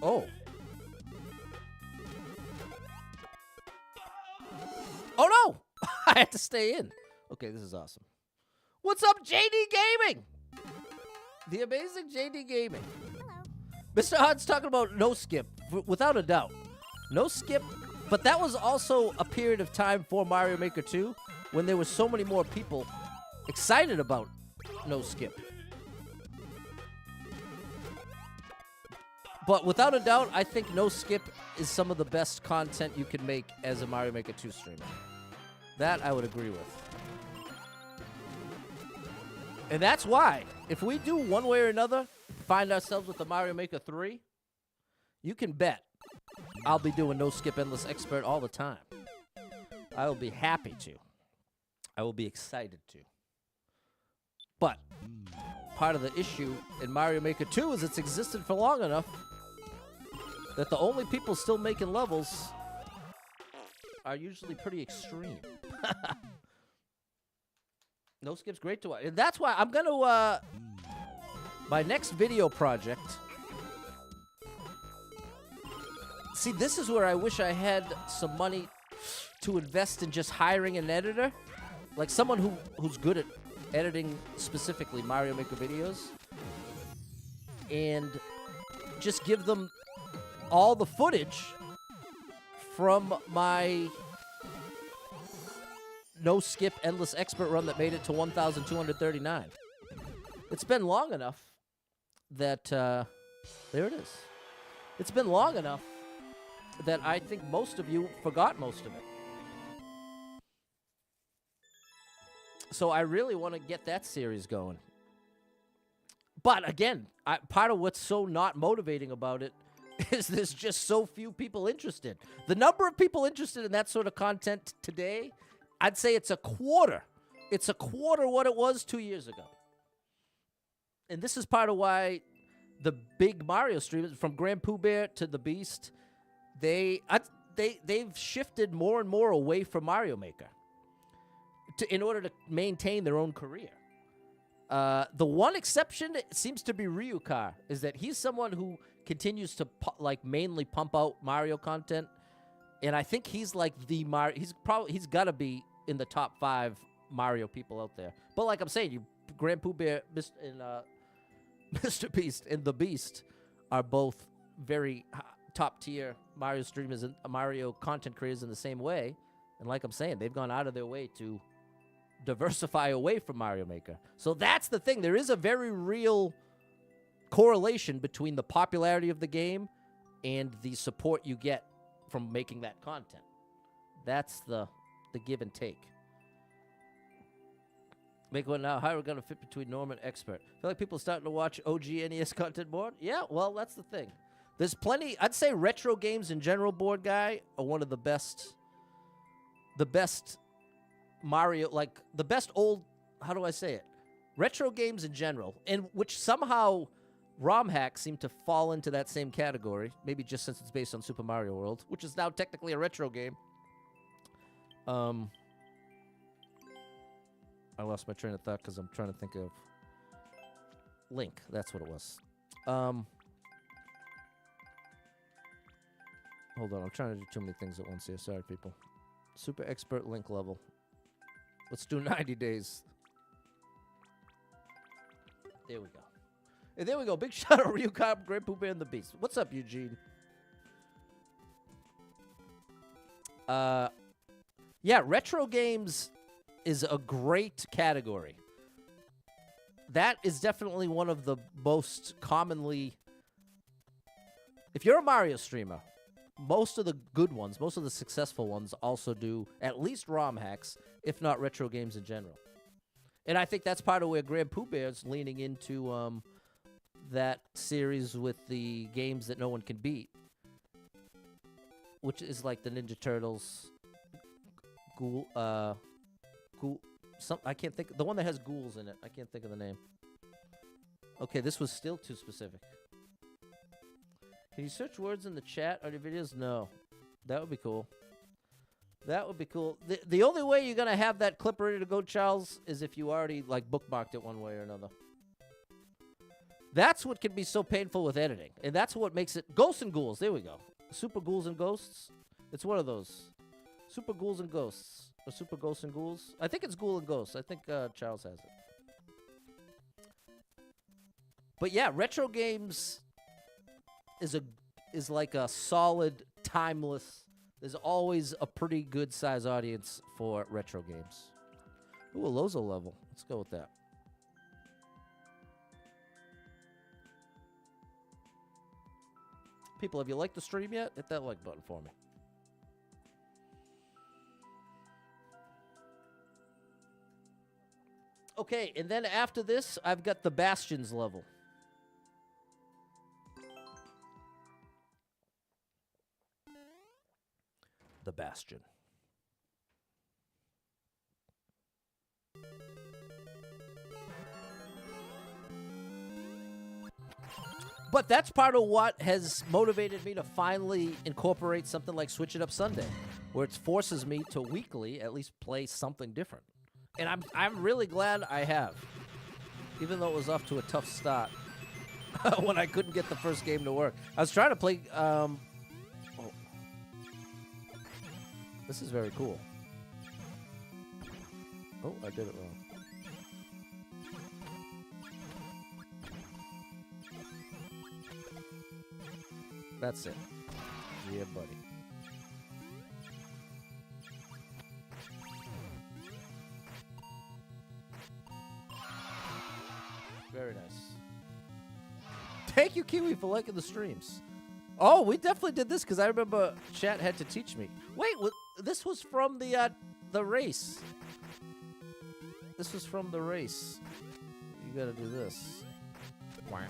Oh. Oh, no! I had to stay in. Okay, this is awesome. What's up, JD Gaming? The amazing JD Gaming. Mr. Hunt's talking about no skip, without a doubt. No skip, but that was also a period of time for Mario Maker 2 when there were so many more people excited about no skip. But without a doubt, I think no skip is some of the best content you can make as a Mario Maker 2 streamer. That I would agree with. And that's why, if we do one way or another, find ourselves with the Mario Maker 3, you can bet I'll be doing No Skip Endless Expert all the time. I will be happy to. I will be excited to. But part of the issue in Mario Maker 2 is it's existed for long enough that the only people still making levels are usually pretty extreme. No skip's great to watch. And that's why I'm going to, my next video project. See, this is where I wish I had some money to invest in just hiring an editor. Like someone who's good at editing specifically Mario Maker videos. And just give them all the footage from my no skip endless expert run that made it to 1,239. It's been long enough that, there it is. It's been long enough that I think most of you forgot most of it. So I really want to get that series going. But again, part of what's so not motivating about it is there's just so few people interested. The number of people interested in that sort of content today, I'd say it's a quarter. It's a quarter what it was 2 years ago. And this is part of why the big Mario streamers, from Grand Pooh Bear to the Beast, they've shifted more and more away from Mario Maker in order to maintain their own career. The one exception seems to be Ryukar, is that he's someone who continues to mainly pump out Mario content, and I think he's like the Mario. He's got to be in the top 5 Mario people out there. But like I'm saying, Grand Pooh Bear and Mr. Beast and the Beast are both very top tier Mario streamers and Mario content creators in the same way. And like I'm saying, they've gone out of their way to diversify away from Mario Maker. So that's the thing. There is a very real correlation between the popularity of the game and the support you get from making that content. That's the give and take. Make one now. How are we going to fit between norm and expert? I feel like people are starting to watch OG NES content more. Yeah, well, that's the thing. There's plenty. I'd say retro games in general, board guy, are one of the best Mario, like the best old, how do I say it? Retro games in general, and which somehow ROM hacks seem to fall into that same category, maybe just since it's based on Super Mario World, which is now technically a retro game. I lost my train of thought because I'm trying to think of Link. That's what it was. Hold on, I'm trying to do too many things at once here. Sorry, people. Super expert Link level. Let's do 90 days. There we go. And there we go. Big shout out Ryukar, Great Pooh Bear, and the Beast. What's up, Eugene? Yeah, retro games is a great category. That is definitely one of the most commonly... If you're a Mario streamer, most of the good ones, most of the successful ones also do at least ROM hacks, if not retro games in general. And I think that's part of where Grand Pooh Bear's leaning into that series with the games that no one can beat, which is like the Ninja Turtles, I can't think, the one that has ghouls in it. I can't think of the name. Okay, this was still too specific. Can you search words in the chat on your videos? No. That would be cool. That would be cool. The only way you're going to have that clip ready to go, Charles, is if you already, like, bookmarked it one way or another. That's what can be so painful with editing. And that's what makes it... Ghosts and Ghouls. There we go. Super Ghouls and Ghosts. It's one of those. Super Ghouls and Ghosts. Or Super Ghosts and Ghouls. I think it's Ghoul and Ghosts. I think Charles has it. But yeah, retro games is like a solid, timeless... There's always a pretty good size audience for retro games. Ooh, a Lozo level. Let's go with that. People, have you liked the stream yet? Hit that like button for me. Okay, and then after this, I've got the Bastions level. The Bastion. But that's part of what has motivated me to finally incorporate something like Switch It Up Sunday, where it forces me to weekly at least play something different. And I'm really glad I have, even though it was off to a tough start when I couldn't get the first game to work. I was trying to play... This is very cool. Oh, I did it wrong. That's it. Yeah, buddy. Very nice. Thank you, Kiwi, for liking the streams. Oh, we definitely did this because I remember chat had to teach me. Wait, this was from the race. This was from the race. You gotta do this. Wow.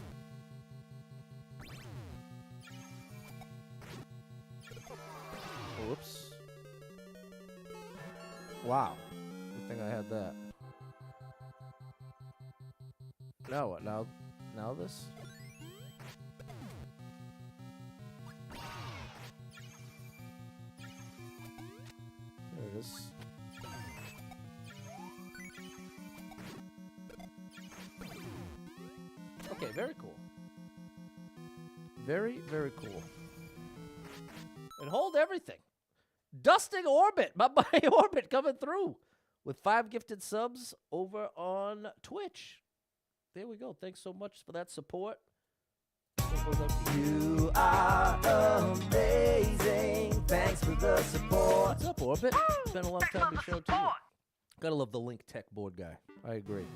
Whoops. Wow. Good thing I had that. Now what? Now this? There it is. Okay, very cool. Very, very cool. And hold everything. Dusting Orbit, my buddy Orbit coming through with 5 gifted subs over on Twitch. There we go. Thanks so much for that support. You are amazing. Thanks for the support. What's up, Orbit? It's been a long time to show to you. Gotta love the Link Tech board guy. I agree.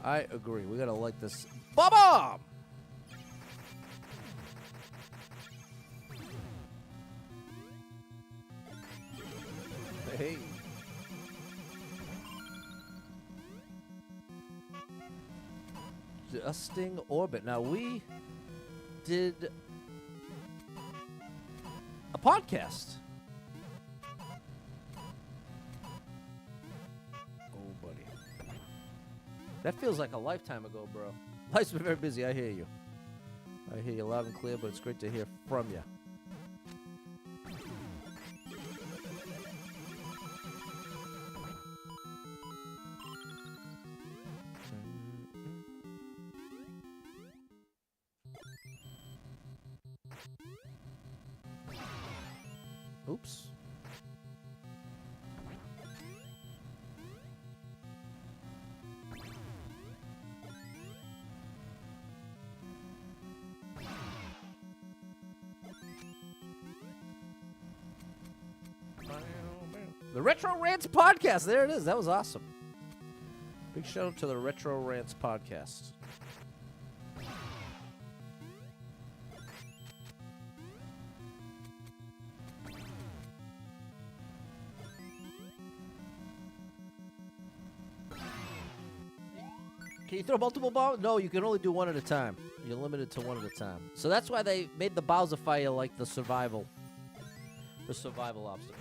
I agree. We gotta like this. Bomb! Hey. Dusting Orbit. Now, we did a podcast. Oh, buddy. That feels like a lifetime ago, bro. Life's been very busy. I hear you. I hear you loud and clear, but it's great to hear from you. Oops. The Retro Rants Podcast. There it is. That was awesome. Big shout out to the Retro Rants Podcast. Can you throw multiple bombs? No, you can only do one at a time. You're limited to one at a time. So that's why they made the Bowser Fire like the survival obstacle.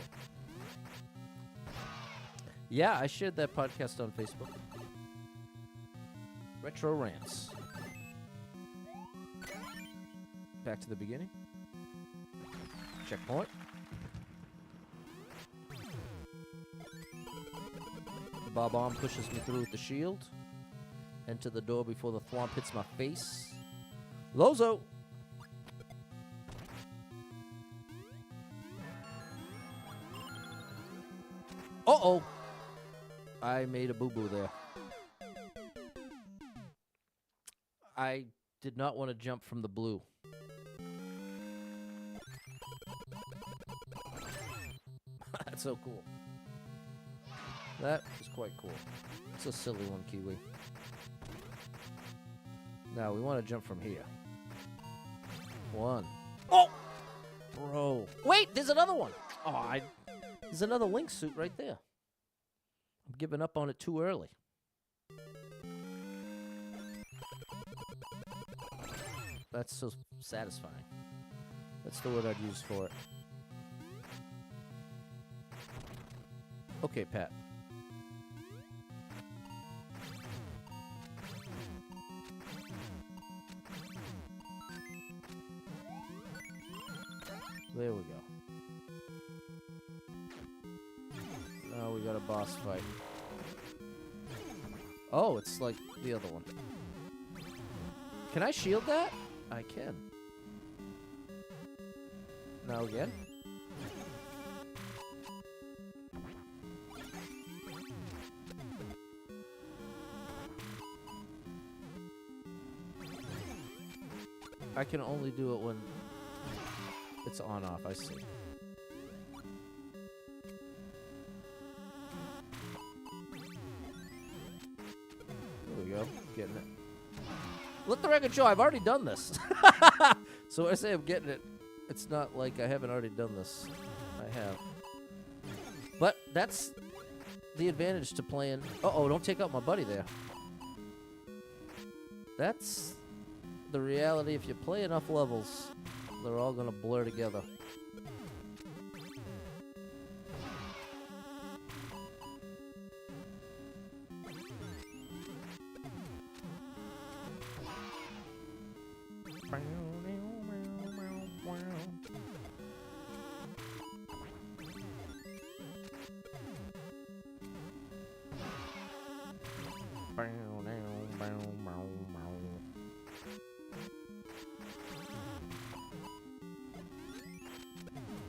Yeah, I shared that podcast on Facebook. Retro Rants. Back to the beginning. Checkpoint. The Bob-omb pushes me through with the shield. Enter the door before the thwomp hits my face. Lozo! Uh-oh! I made a boo-boo there. I did not want to jump from the blue. That's so cool. That is quite cool. It's a silly one, Kiwi. Now, we want to jump from here. One. Oh! Bro. Wait, there's another one. Oh, there's another Link suit right there. I'm giving up on it too early. That's so satisfying. That's the word I'd use for it. Okay, Pat. There we go. Now we got a boss fight. Oh, it's like the other one. Can I shield that? I can. Now again. I can only do it when it's on off, I see. There we go, getting it. Let the record show, I've already done this. So when I say I'm getting it, it's not like I haven't already done this. I have. But that's the advantage to playing. Uh-oh, don't take out my buddy there. That's the reality. If you play enough levels, they're all gonna blur together.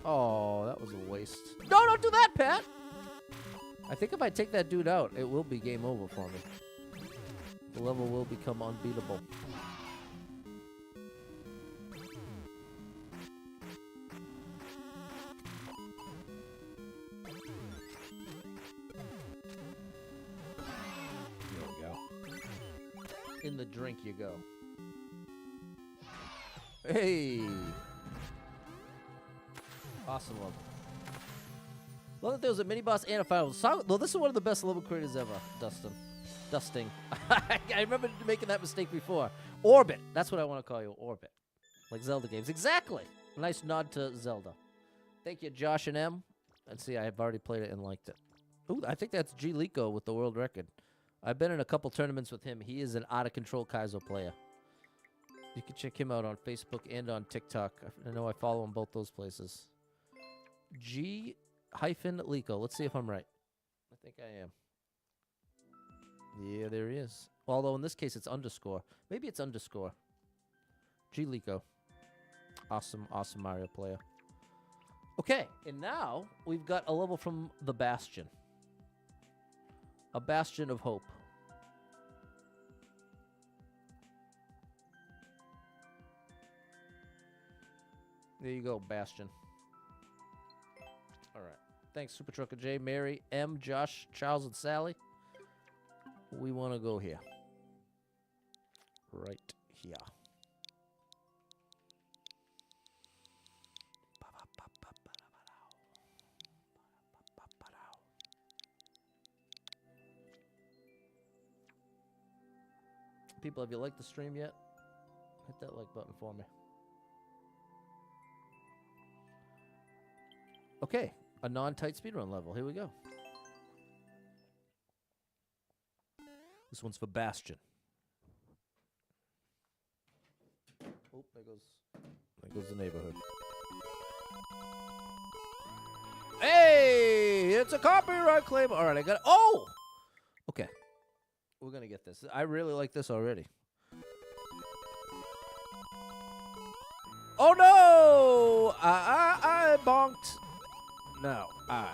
Oh, that was a waste. No, don't do that, Pat! I think if I take that dude out, it will be game over for me. The level will become unbeatable. There we go. In the drink you go. Hey! Awesome level. Love that there was a mini boss and a final. Well, this is one of the best level creators ever, Dusting. I remember making that mistake before. Orbit. That's what I want to call you, Orbit. Like Zelda games. Exactly. A nice nod to Zelda. Thank you, Josh and M. And see, I have already played it and liked it. Ooh, I think that's G. Lico with the world record. I've been in a couple tournaments with him. He is an out-of-control Kaizo player. You can check him out on Facebook and on TikTok. I know I follow him both those places. G-Lico. Let's see if I'm right. I think I am. Yeah, there he is. Although in this case it's underscore. Maybe it's underscore. G-Lico. Awesome, awesome Mario player. Okay, and now we've got a level from the Bastion. A bastion of hope. There you go, Bastion. All right. Thanks, Super Trucker J, Mary, M, Josh, Charles, and Sally. We want to go here. Right here. People, have you liked the stream yet? Hit that like button for me. Okay, a non-tight speedrun level. Here we go. This one's for Bastion. Oh, there goes the neighborhood. Hey, it's a copyright claim. All right, I got it. Oh, okay. We're going to get this. I really like this already. Oh, no! I bonked. Now, I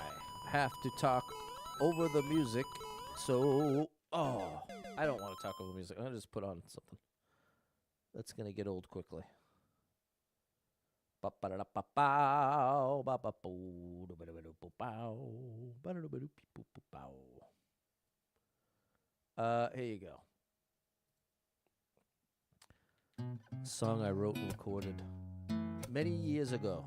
have to talk over the music. So, I don't want to talk over music. I'm going to just put on something that's going to get old quickly. Here you go. Song I wrote and recorded many years ago.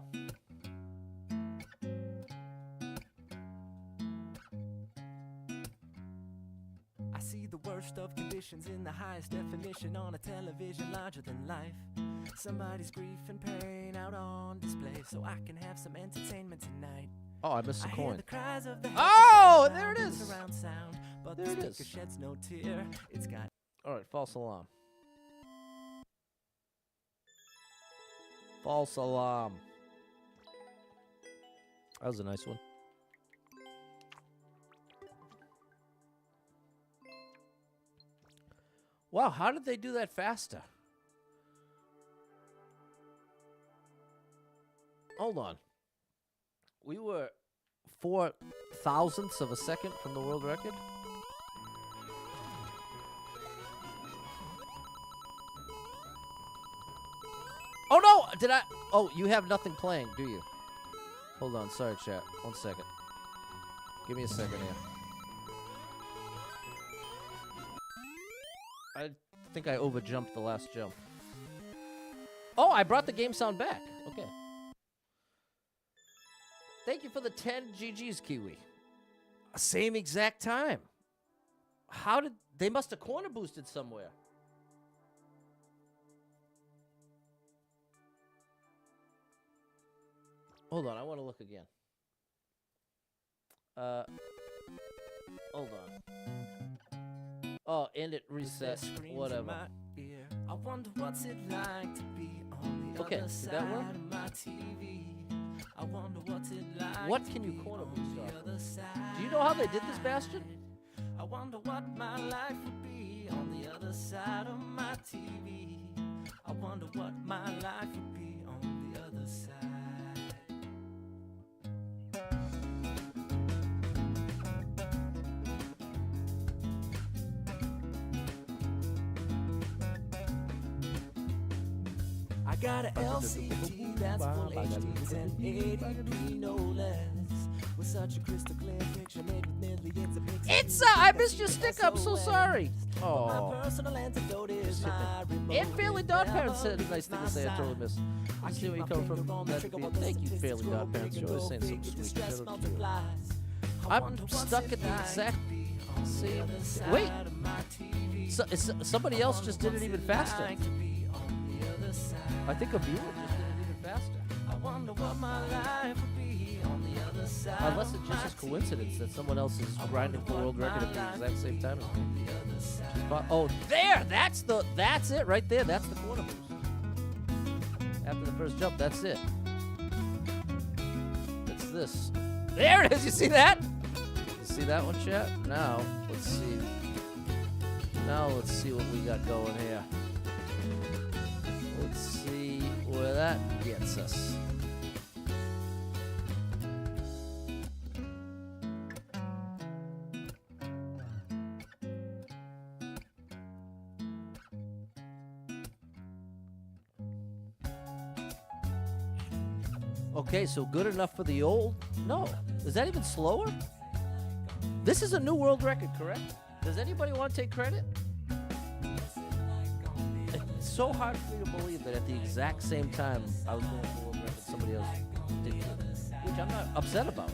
I see the worst of conditions in the highest definition on a television larger than life. Somebody's grief and pain out on display so I can have some entertainment tonight. Oh, I missed a coin. The cries of the there it is. Surround sound, but there the it speaker is. sheds no tear. It's got. All right, false alarm. False alarm. That was a nice one. Wow, how did they do that faster? Hold on. We were 4 thousandths of a second from the world record? Oh, no! Did I? Oh, you have nothing playing, do you? Hold on. Sorry, chat. 1 second. Give me a second here. I think I overjumped the last jump. Oh, I brought the game sound back. Okay. Thank you for the 10 GGs, Kiwi. Same exact time. How did... They must have corner boosted somewhere. Hold on, I want to look again. Hold on. Oh, and it reset. Whatever. I wonder what's it like to be on the other side of my TV. I wonder what's it like. What can you corner boost off? Do you know how they did this, Bastion? I wonder what my life would be on the other side of my TV. I wonder what my life would be on the other side. I got an LCD that's full HD 1080p, no less. With such a crystal clear picture made with millions of pixels. It's I missed your stick. I'm so sorry. Oh. My personal antidote is my remote. And Fairly Godparents said a nice thing to say. I totally missed. I see where you come from. Thank you, Fairly Godparents. You're always saying something sweet. Shout out to you. I'm stuck at the exact same. Wait. Somebody else just did it even faster. I think a viewer just did it even faster. I wonder what my life would be on the other side. Unless it just is coincidence that someone else is grinding for world record at the exact same time as me. Oh, there! That's it right there. That's the corner boost. After the first jump, that's it. It's this. There it is. You see that? You see that one, chat? Now, let's see. Now let's see what we got going here. Let's see where that gets us. Okay, so good enough for the old? No. Is that even slower? This is a new world record, correct? Does anybody want to take credit? It's so hard for me to believe that at the exact same time I was going for world record, somebody else did it, which I'm not upset about.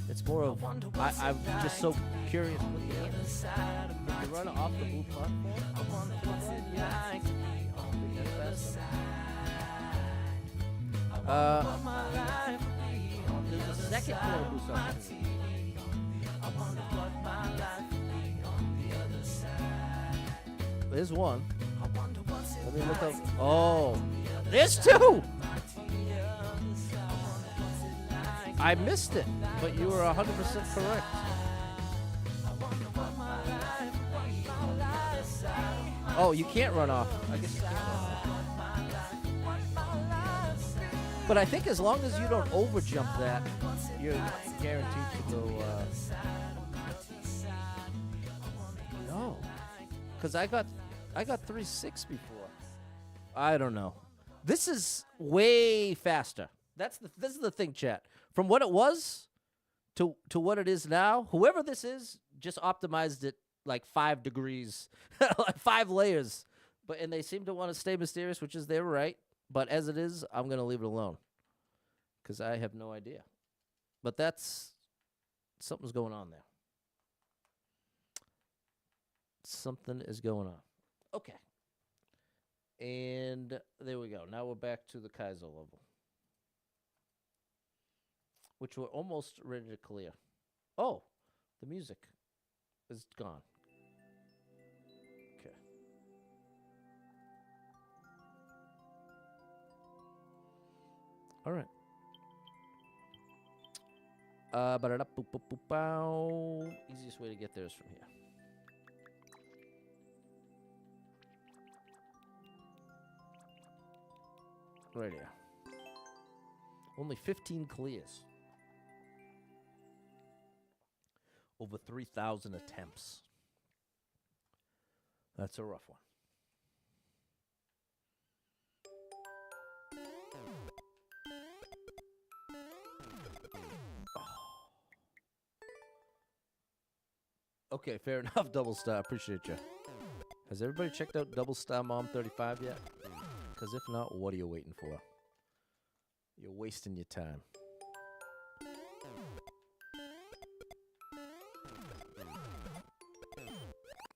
It's more of, I'm just so curious what the answer is. If you run off the blue platform, there's a second corner boost opportunity. There's one. Let me look up. Oh, there's two. I missed it, but you were 100% correct. Oh, you can't run off. I guess you can't run off. But I think as long as you don't overjump that, you're guaranteed to go. No, because I got 3.6 before. I don't know. This is way faster. This is the thing, chat. From what it was to what it is now, whoever this is just optimized it like 5 degrees, like 5 layers. And they seem to want to stay mysterious, which is their right. But as it is, I'm going to leave it alone because I have no idea. But something's going on there. Something is going on. Okay. And there we go. Now we're back to the Kaizo level, which we're almost ready to clear. Oh, the music is gone. Okay. All right. Easiest way to get there is from here. Right here. Only 15 clears. Over 3,000 attempts. That's a rough one. Okay, fair enough, Double Star. Appreciate you. Has everybody checked out Double Star Mom 35 yet? Because if not, what are you waiting for? You're wasting your time.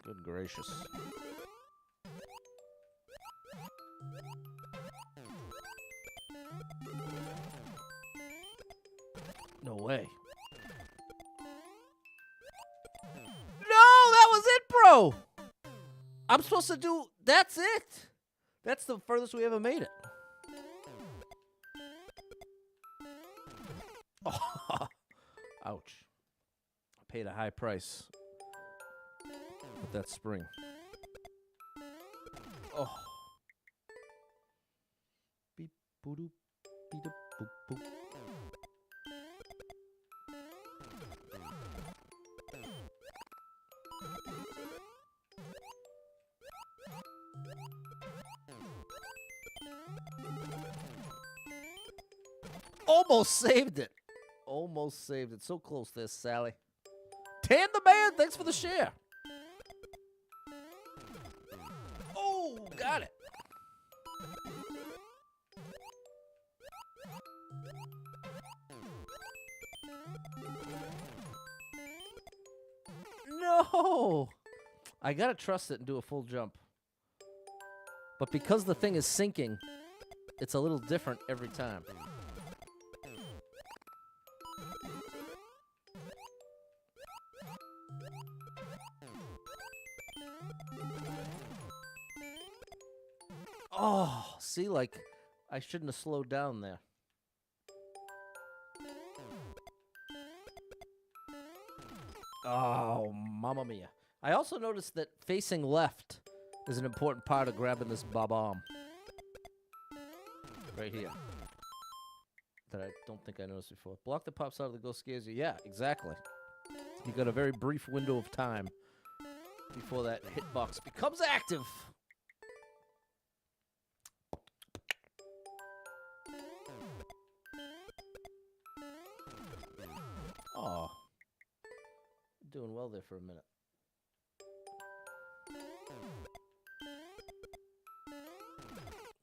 Good gracious. No way. No, that was it, bro. I'm supposed to do... That's it. That's the furthest we ever made it. Oh, ouch. I paid a high price with that spring. Oh. Beep, boo-doop, beep-doop, boop, boop. Almost saved it. Almost saved it. So close there, Sally. Tan the man, thanks for the share. Oh, got it. No. I gotta trust it and do a full jump. But because the thing is sinking, it's a little different every time. Oh, see, like, I shouldn't have slowed down there. Oh, mamma mia. I also noticed that facing left is an important part of grabbing this bomb. Right here. That I don't think I noticed before. Block that pops out of the ghost scares you. Yeah, exactly. You got a very brief window of time before that hitbox becomes active. Oh, doing well there for a minute.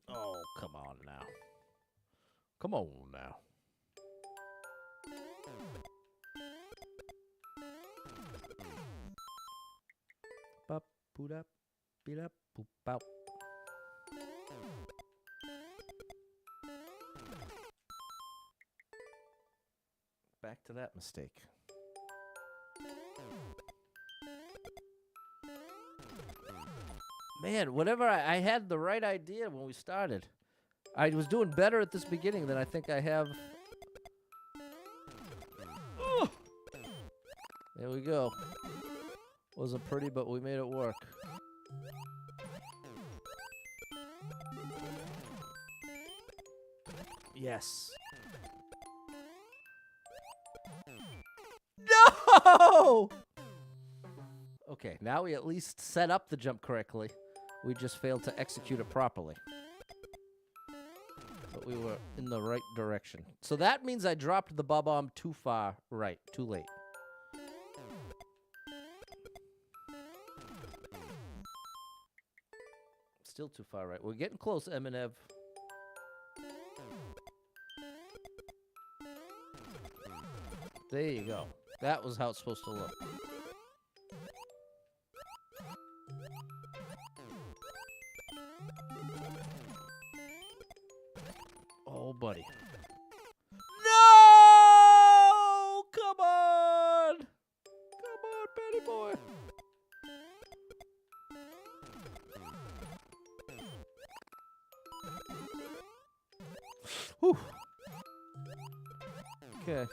Oh, come on now. Come on now. Bop, boot up, beat up, boop, bout. Back to that mistake. Man, whatever, I had the right idea when we started. I was doing better at this beginning than I think I have. Ugh. There we go. Wasn't pretty, but we made it work. Yes. No! Okay, now we at least set up the jump correctly. We just failed to execute it properly. But we were in the right direction. So that means I dropped the bob-omb too far right, too late. Still too far right. We're getting close, Eminev. There you go. That was how it's supposed to look. Oh, buddy. No! Come on! Come on, Betty boy. Whew. Okay.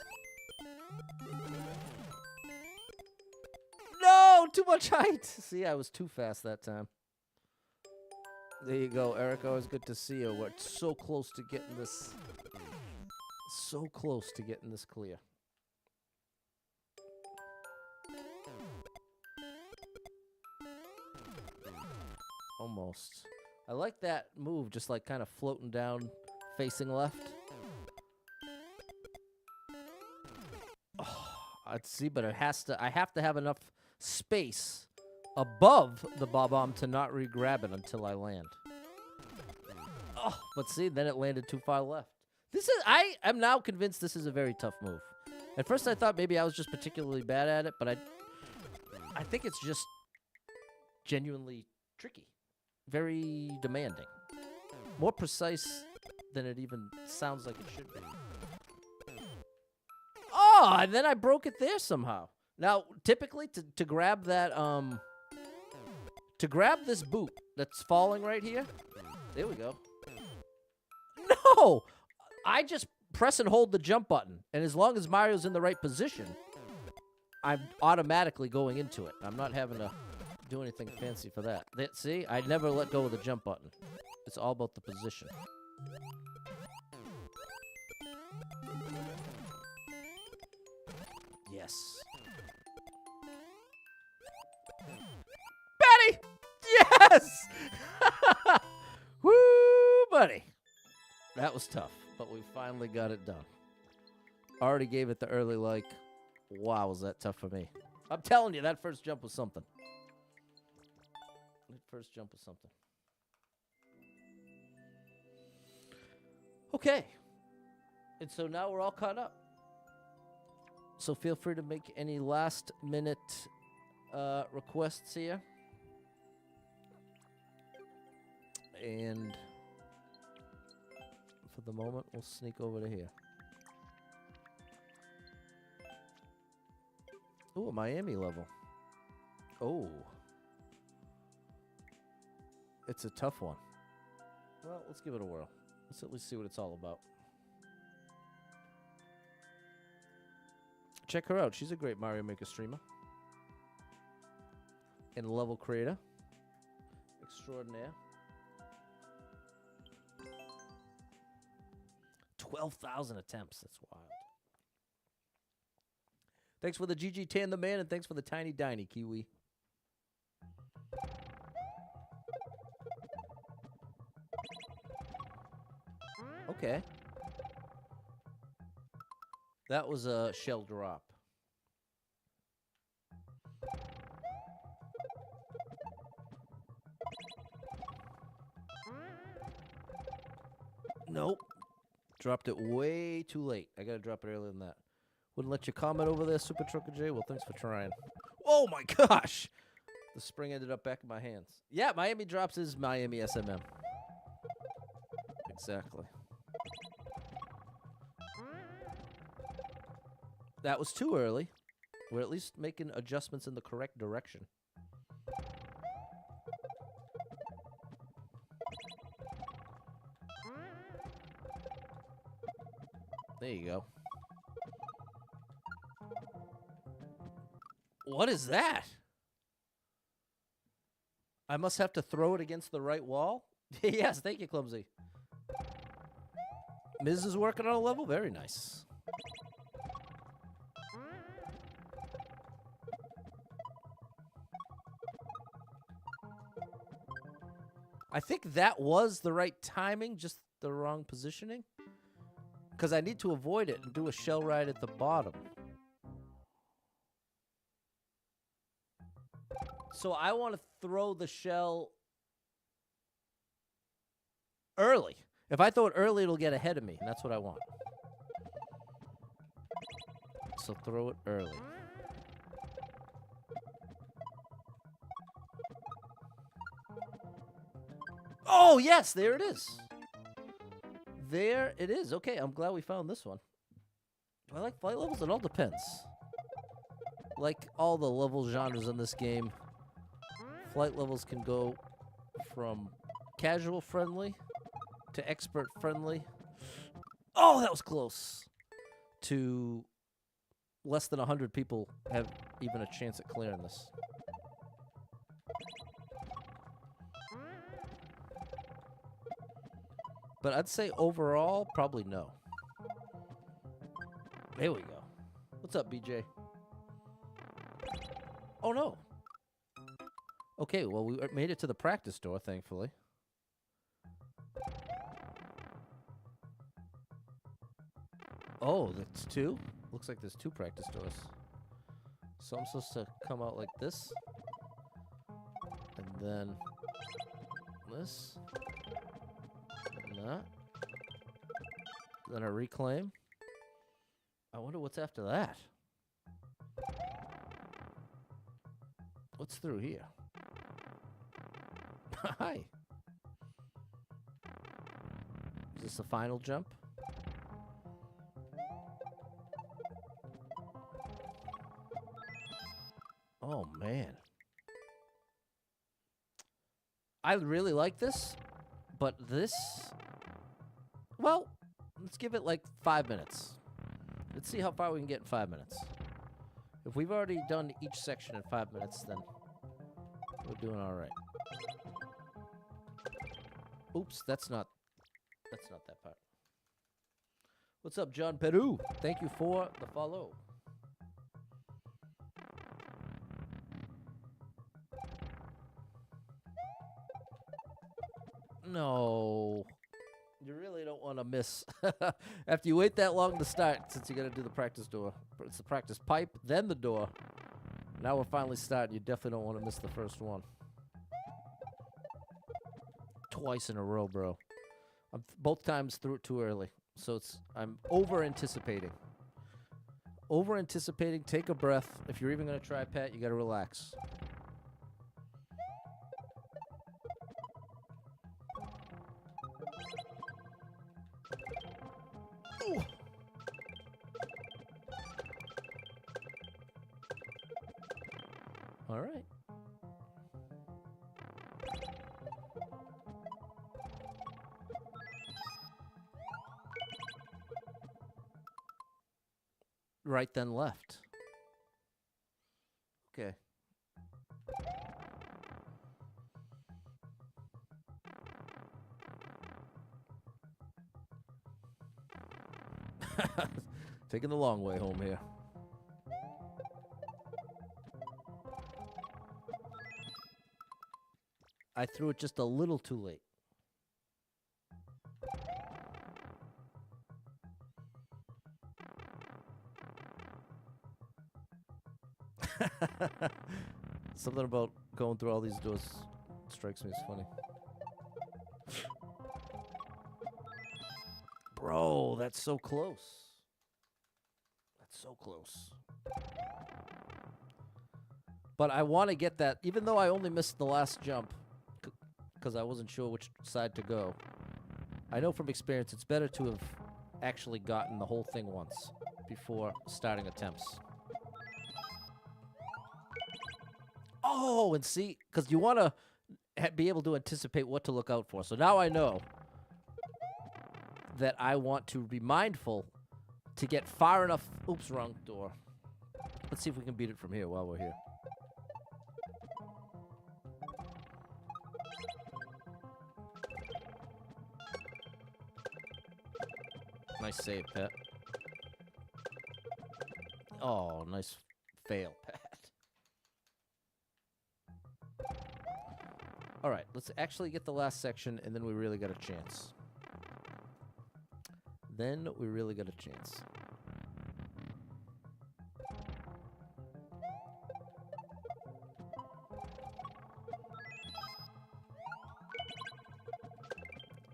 No! Too much height! See, I was too fast that time. There you go, Eric. Always good to see you. We're so close to getting this. So close to getting this clear. Almost. I like that move, just like kind of floating down, facing left. Oh, I'd see, but it has to. I have to have enough space above the bob-omb to not re-grab it until I land. Oh, but see, then it landed too far left. I am now convinced this is a very tough move. At first I thought maybe I was just particularly bad at it, but I think it's just genuinely tricky. Very demanding. More precise than it even sounds like it should be. Oh, and then I broke it there somehow. Now, typically to grab that to grab this boot that's falling right here. There we go. No! I just press and hold the jump button, and as long as Mario's in the right position, I'm automatically going into it. I'm not having to do anything fancy for that. See? I never let go of the jump button. It's all about the position. Yes. Betty! Yes! Woo, buddy. That was tough, but we finally got it done. Already gave it the early like. Wow, was that tough for me. I'm telling you, that first jump was something. That first jump was something. Okay. And so now we're all caught up. So feel free to make any last minute requests here. And for the moment, we'll sneak over to here. Ooh, a Miami level. Oh. It's a tough one. Well, let's give it a whirl. Let's at least see what it's all about. Check her out. She's a great Mario Maker streamer. And level creator. Extraordinaire. 12,000 attempts. That's wild. Thanks for the GG Tan the Man, and thanks for the Tiny Diny, Kiwi. Okay. That was a shell drop. Nope. Dropped it way too late. I gotta drop it earlier than that. Wouldn't let you comment over there, Super Trucker J? Well, thanks for trying. Oh my gosh! The spring ended up back in my hands. Yeah, Miami drops is Miami SMM. Exactly. That was too early. We're at least making adjustments in the correct direction. There you go. What is that? I must have to throw it against the right wall? Yes, thank you, Clumsy. Miz is working on a level? Very nice. I think that was the right timing, just the wrong positioning. Because I need to avoid it and do a shell ride at the bottom. So I want to throw the shell early. If I throw it early, it'll get ahead of me, and that's what I want. So throw it early. Oh, yes, there it is. There it is. Okay, I'm glad we found this one. Do I like flight levels? It all depends. Like all the level genres in this game, flight levels can go from casual friendly to expert friendly. Oh, that was close. To less than 100 people have even a chance at clearing this. But I'd say overall, probably no. There we go. What's up, BJ? Oh, no. Okay, well, we made it to the practice door, thankfully. Oh, that's two? Looks like there's two practice doors. So I'm supposed to come out like this. And then this. And that. Then a reclaim. I wonder what's after that. What's through here? Hi. Is this the final jump? Oh, man. I really like this, but this... Well, let's give it like 5 minutes. Let's see how far we can get in 5 minutes. If we've already done each section in 5 minutes, then we're doing all right. Oops, that's not that part. What's up, John Peru? Thank you for the follow. No. You really don't want to miss. After you wait that long to start, since you got to do the practice door. It's the practice pipe, then the door. Now we're finally starting. You definitely don't want to miss the first one. Twice in a row, bro. I'm both times through it too early. So I'm over-anticipating. Over-anticipating. Take a breath. If you're even going to try, Pat, you got to relax. Ooh. All right. Right, then left. Okay. Taking the long way home here. I threw it just a little too late. Something about going through all these doors strikes me as funny. Bro, that's so close. That's so close. But I want to get that, even though I only missed the last jump, because I wasn't sure which side to go. I know from experience it's better to have actually gotten the whole thing once before starting attempts. Oh, and see, because you want to be able to anticipate what to look out for. So now I know that I want to be mindful to get far enough. Oops, wrong door. Let's see if we can beat it from here while we're here. Nice save, Pat. Oh, nice fail, Pat. All right, let's actually get the last section, and then we really got a chance. Then we really got a chance.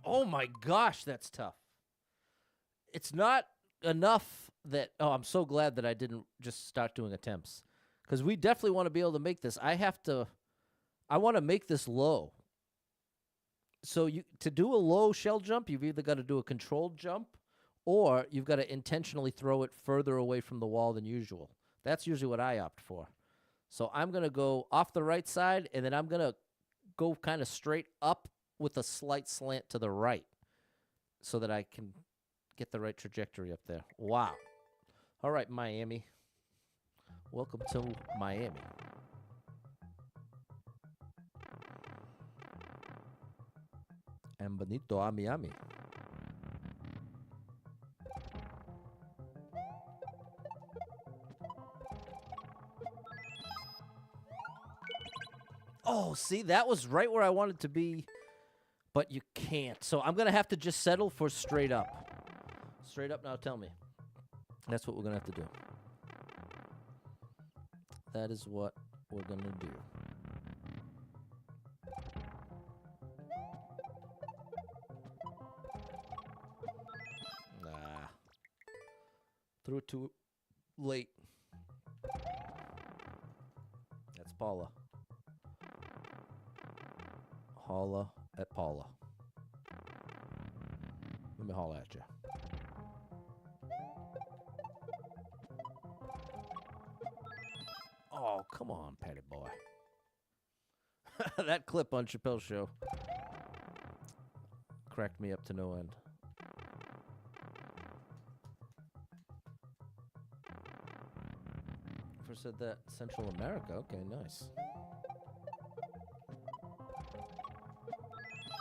Oh my gosh, that's tough. It's not enough that... Oh, I'm so glad that I didn't just start doing attempts. Because we definitely want to be able to make this. I want to make this low. So to do a low shell jump, you've either got to do a controlled jump, or you've got to intentionally throw it further away from the wall than usual. That's usually what I opt for. So I'm going to go off the right side, and then I'm going to go kind of straight up with a slight slant to the right so that I can get the right trajectory up there. Wow. All right, Miami. Welcome to Miami. And bonito a Miami. Oh, see, that was right where I wanted to be, but you can't. So I'm going to have to just settle for straight up. Straight up now, tell me. That's what we're going to have to do. That is what we're going to do. Nah. Threw it too late. That's Paula. Holla at Paula. Let me holla at you. Oh, come on, Patty boy. That clip on Chappelle's Show cracked me up to no end. First said that Central America. Okay, nice.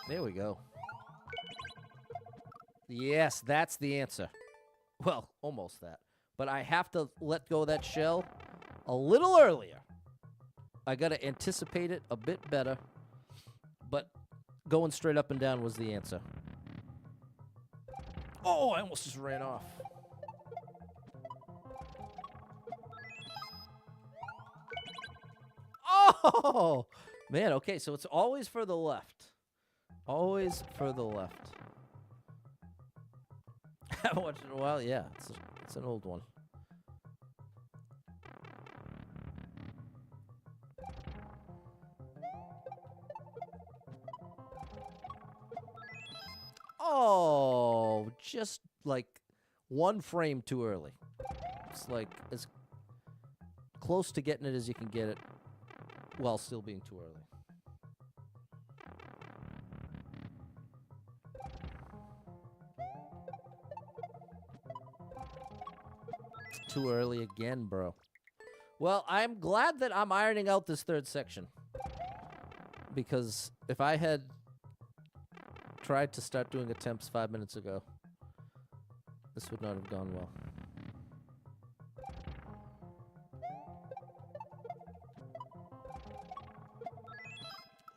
There we go. Yes, that's the answer. Well, almost that. But I have to let go of that shell a little earlier. I got to anticipate it a bit better. But going straight up and down was the answer. Oh, I almost just ran off. Oh, man. Okay, so it's always for the left. Always for the left. Haven't watched it in a while. Yeah, it's an old one. Oh, just like one frame too early. It's like as close to getting it as you can get it while still being too early. Too early again, bro. Well, I'm glad that I'm ironing out this third section. Because if I had tried to start doing attempts 5 minutes ago, this would not have gone well.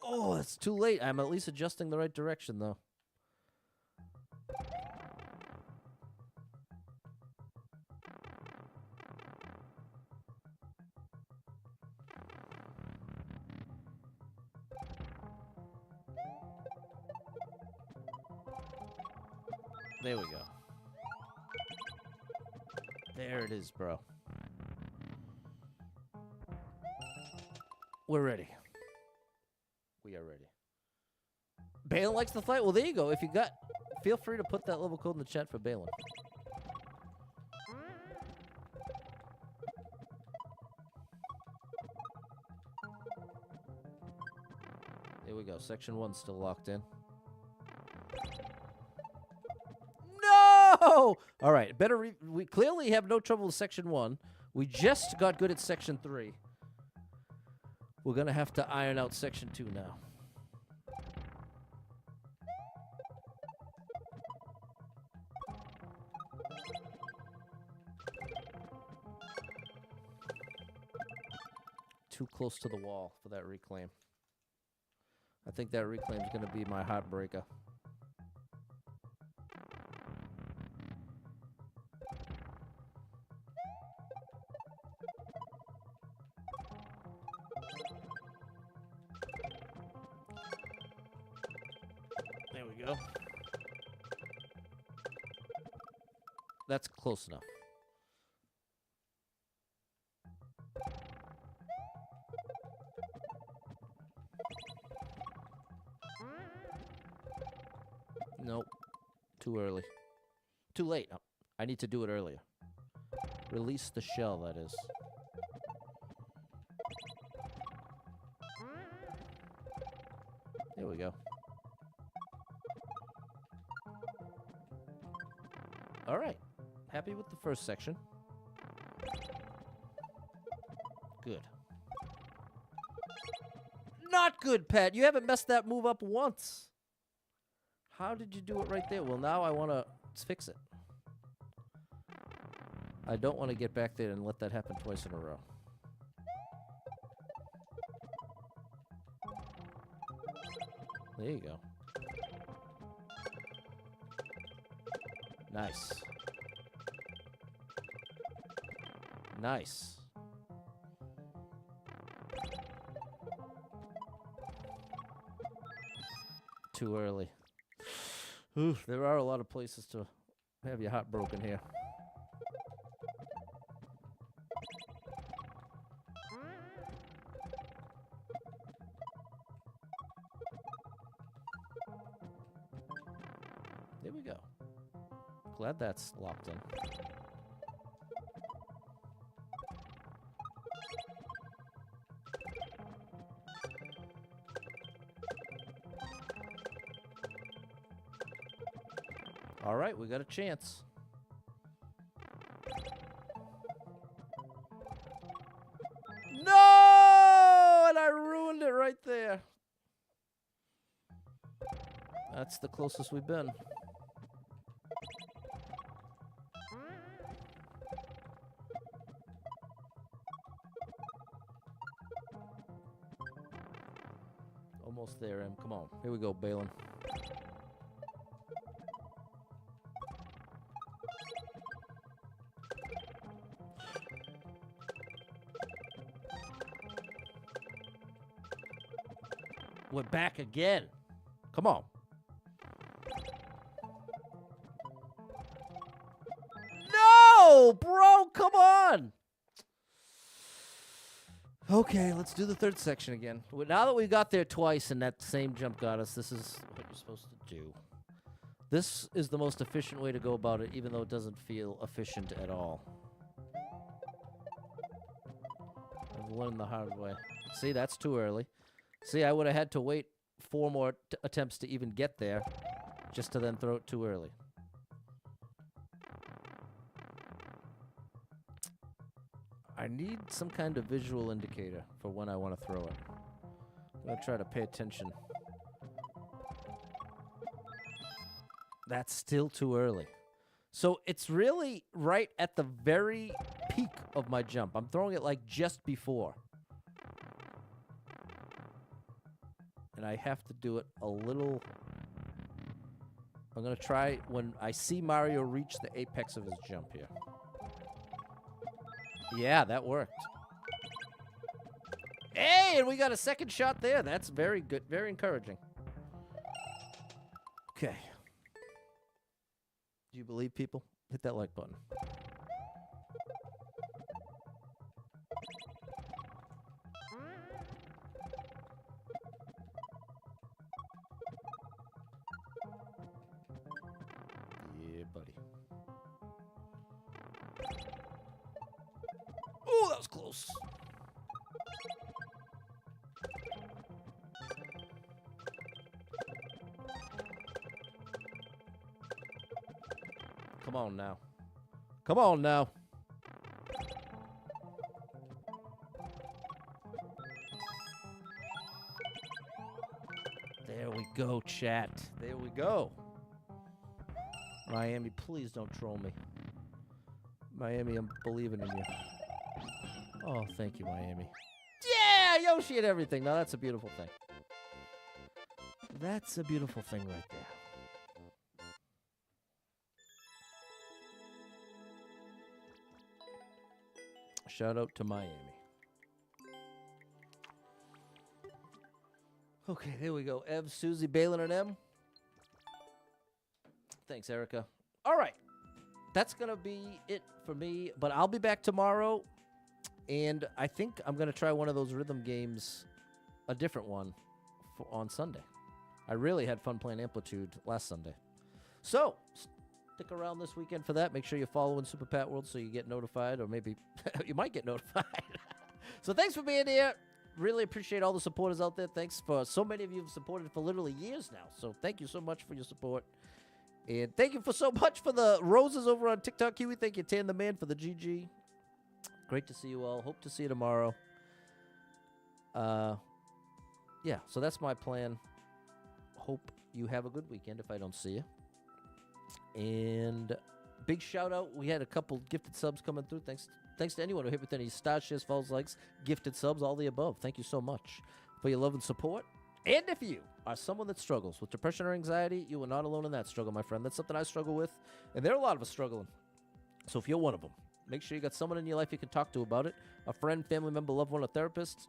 Oh, it's too late. I'm at least adjusting the right direction, though. There we go. There it is, bro. We're ready. We are ready. Balin likes the fight? Well, there you go. If you got... Feel free to put that level code in the chat for Balin. There we go. Section 1's still locked in. No! All right. We clearly have no trouble with Section 1. We just got good at Section 3. We're going to have to iron out Section 2 now. too close to the wall for that reclaim. I think that reclaim's going to be my heartbreaker. There we go. That's close enough. Nope. Too early. Too late. Oh, I need to do it earlier. Release the shell, that is. There we go. All right. Happy with the first section. Good. Not good, Pat. You haven't messed that move up once. How did you do it right there? Well, now I want to fix it. I don't want to get back there and let that happen twice in a row. There you go. Nice. Nice. Too early. Oof, there are a lot of places to have your heart broken here. There we go. Glad that's locked in. All right, we got a chance. No! And I ruined it right there. That's the closest we've been. Almost there, Em. Come on. Here we go, Balin. We're back again. Come on. No, bro, come on. Okay, let's do the third section again. Now that we got there twice and that same jump got us, this is what you're supposed to do. This is the most efficient way to go about it, even though it doesn't feel efficient at all. I've learned the hard way. See, that's too early. See, I would have had to wait 4 more attempts to even get there, just to then throw it too early. I need some kind of visual indicator for when I want to throw it. I'm going to try to pay attention. That's still too early. So it's really right at the very peak of my jump. I'm throwing it like just before. And I have to do it a little... I'm going to try when I see Mario reach the apex of his jump here. Yeah, that worked. Hey, and we got a second shot there. That's very good. Very encouraging. Okay. Do you believe, people? Hit that like button. Yeah, buddy. Oh, that was close. Come on now. Come on now. There we go, chat. There we go. Miami, please don't troll me. Miami, I'm believing in you. Oh, thank you, Miami. Yoshi and everything. Now that's a beautiful thing. That's a beautiful thing right there. Shout out to Miami. Okay, there we go. Ev, Susie, Balin, and M. Thanks, Erica. All right. That's going to be it for me. But I'll be back tomorrow. And I think I'm going to try one of those rhythm games, a different one, on Sunday. I really had fun playing Amplitude last Sunday. So, stick around this weekend for that. Make sure you're following Super Pat World so you get notified, or maybe you might get notified. So thanks for being here. Really appreciate all the supporters out there. Thanks for so many of you have supported for literally years now. So thank you so much for your support. And thank you for so much for the roses over on TikTok, Kiwi. Thank you, Tan the Man, for the GG. Great to see you all. Hope to see you tomorrow. Yeah, so that's my plan. Hope you have a good weekend if I don't see you. And big shout out. We had a couple gifted subs coming through. Thanks to anyone who hit with any stars, shares, follows, likes, gifted subs, all the above. Thank you so much for your love and support. And if you are someone that struggles with depression or anxiety, you are not alone in that struggle, my friend. That's something I struggle with, and there are a lot of us struggling. So if you're one of them, make sure you got someone in your life you can talk to about it, a friend, family member, loved one, a therapist,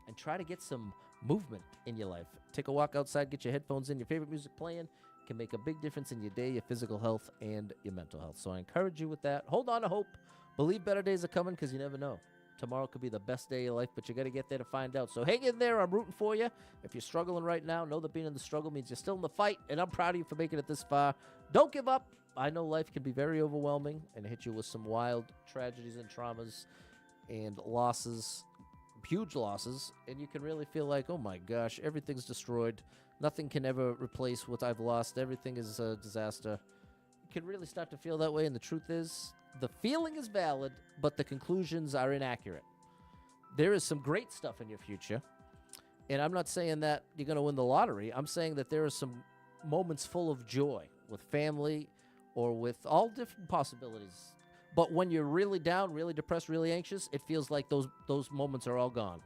and try to get some movement in your life. Take a walk outside, get your headphones in, your favorite music playing. Can make a big difference in your day, your physical health, and your mental health. So I encourage you with that. Hold on to hope. Believe better days are coming, because you never know. Tomorrow could be the best day of your life, but you got to get there to find out. So hang in there. I'm rooting for you. If you're struggling right now, know that being in the struggle means you're still in the fight, and I'm proud of you for making it this far. Don't give up. I know life can be very overwhelming and hit you with some wild tragedies and traumas and losses, huge losses, and you can really feel like, oh my gosh, everything's destroyed. Nothing can ever replace what I've lost. Everything is a disaster. You can really start to feel that way, and the truth is, the feeling is valid, but the conclusions are inaccurate. There is some great stuff in your future, and I'm not saying that you're going to win the lottery. I'm saying that there are some moments full of joy with family or with all different possibilities. But when you're really down, really depressed, really anxious, it feels like those moments are all gone.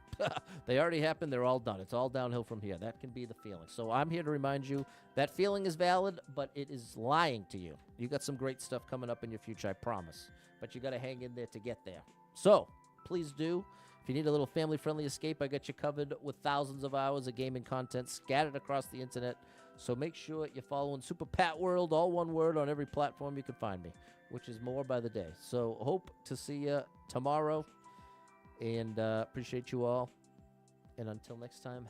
They already happened. They're all done. It's all downhill from here. That can be the feeling. So I'm here to remind you that feeling is valid, but it is lying to you. You got some great stuff coming up in your future, I promise. But you got to hang in there to get there. So please do. If you need a little family-friendly escape, I got you covered with thousands of hours of gaming content scattered across the internet. So make sure you're following Super Pat World, all one word, on every platform you can find me, which is more by the day. So hope to see you tomorrow, and appreciate you all. And until next time,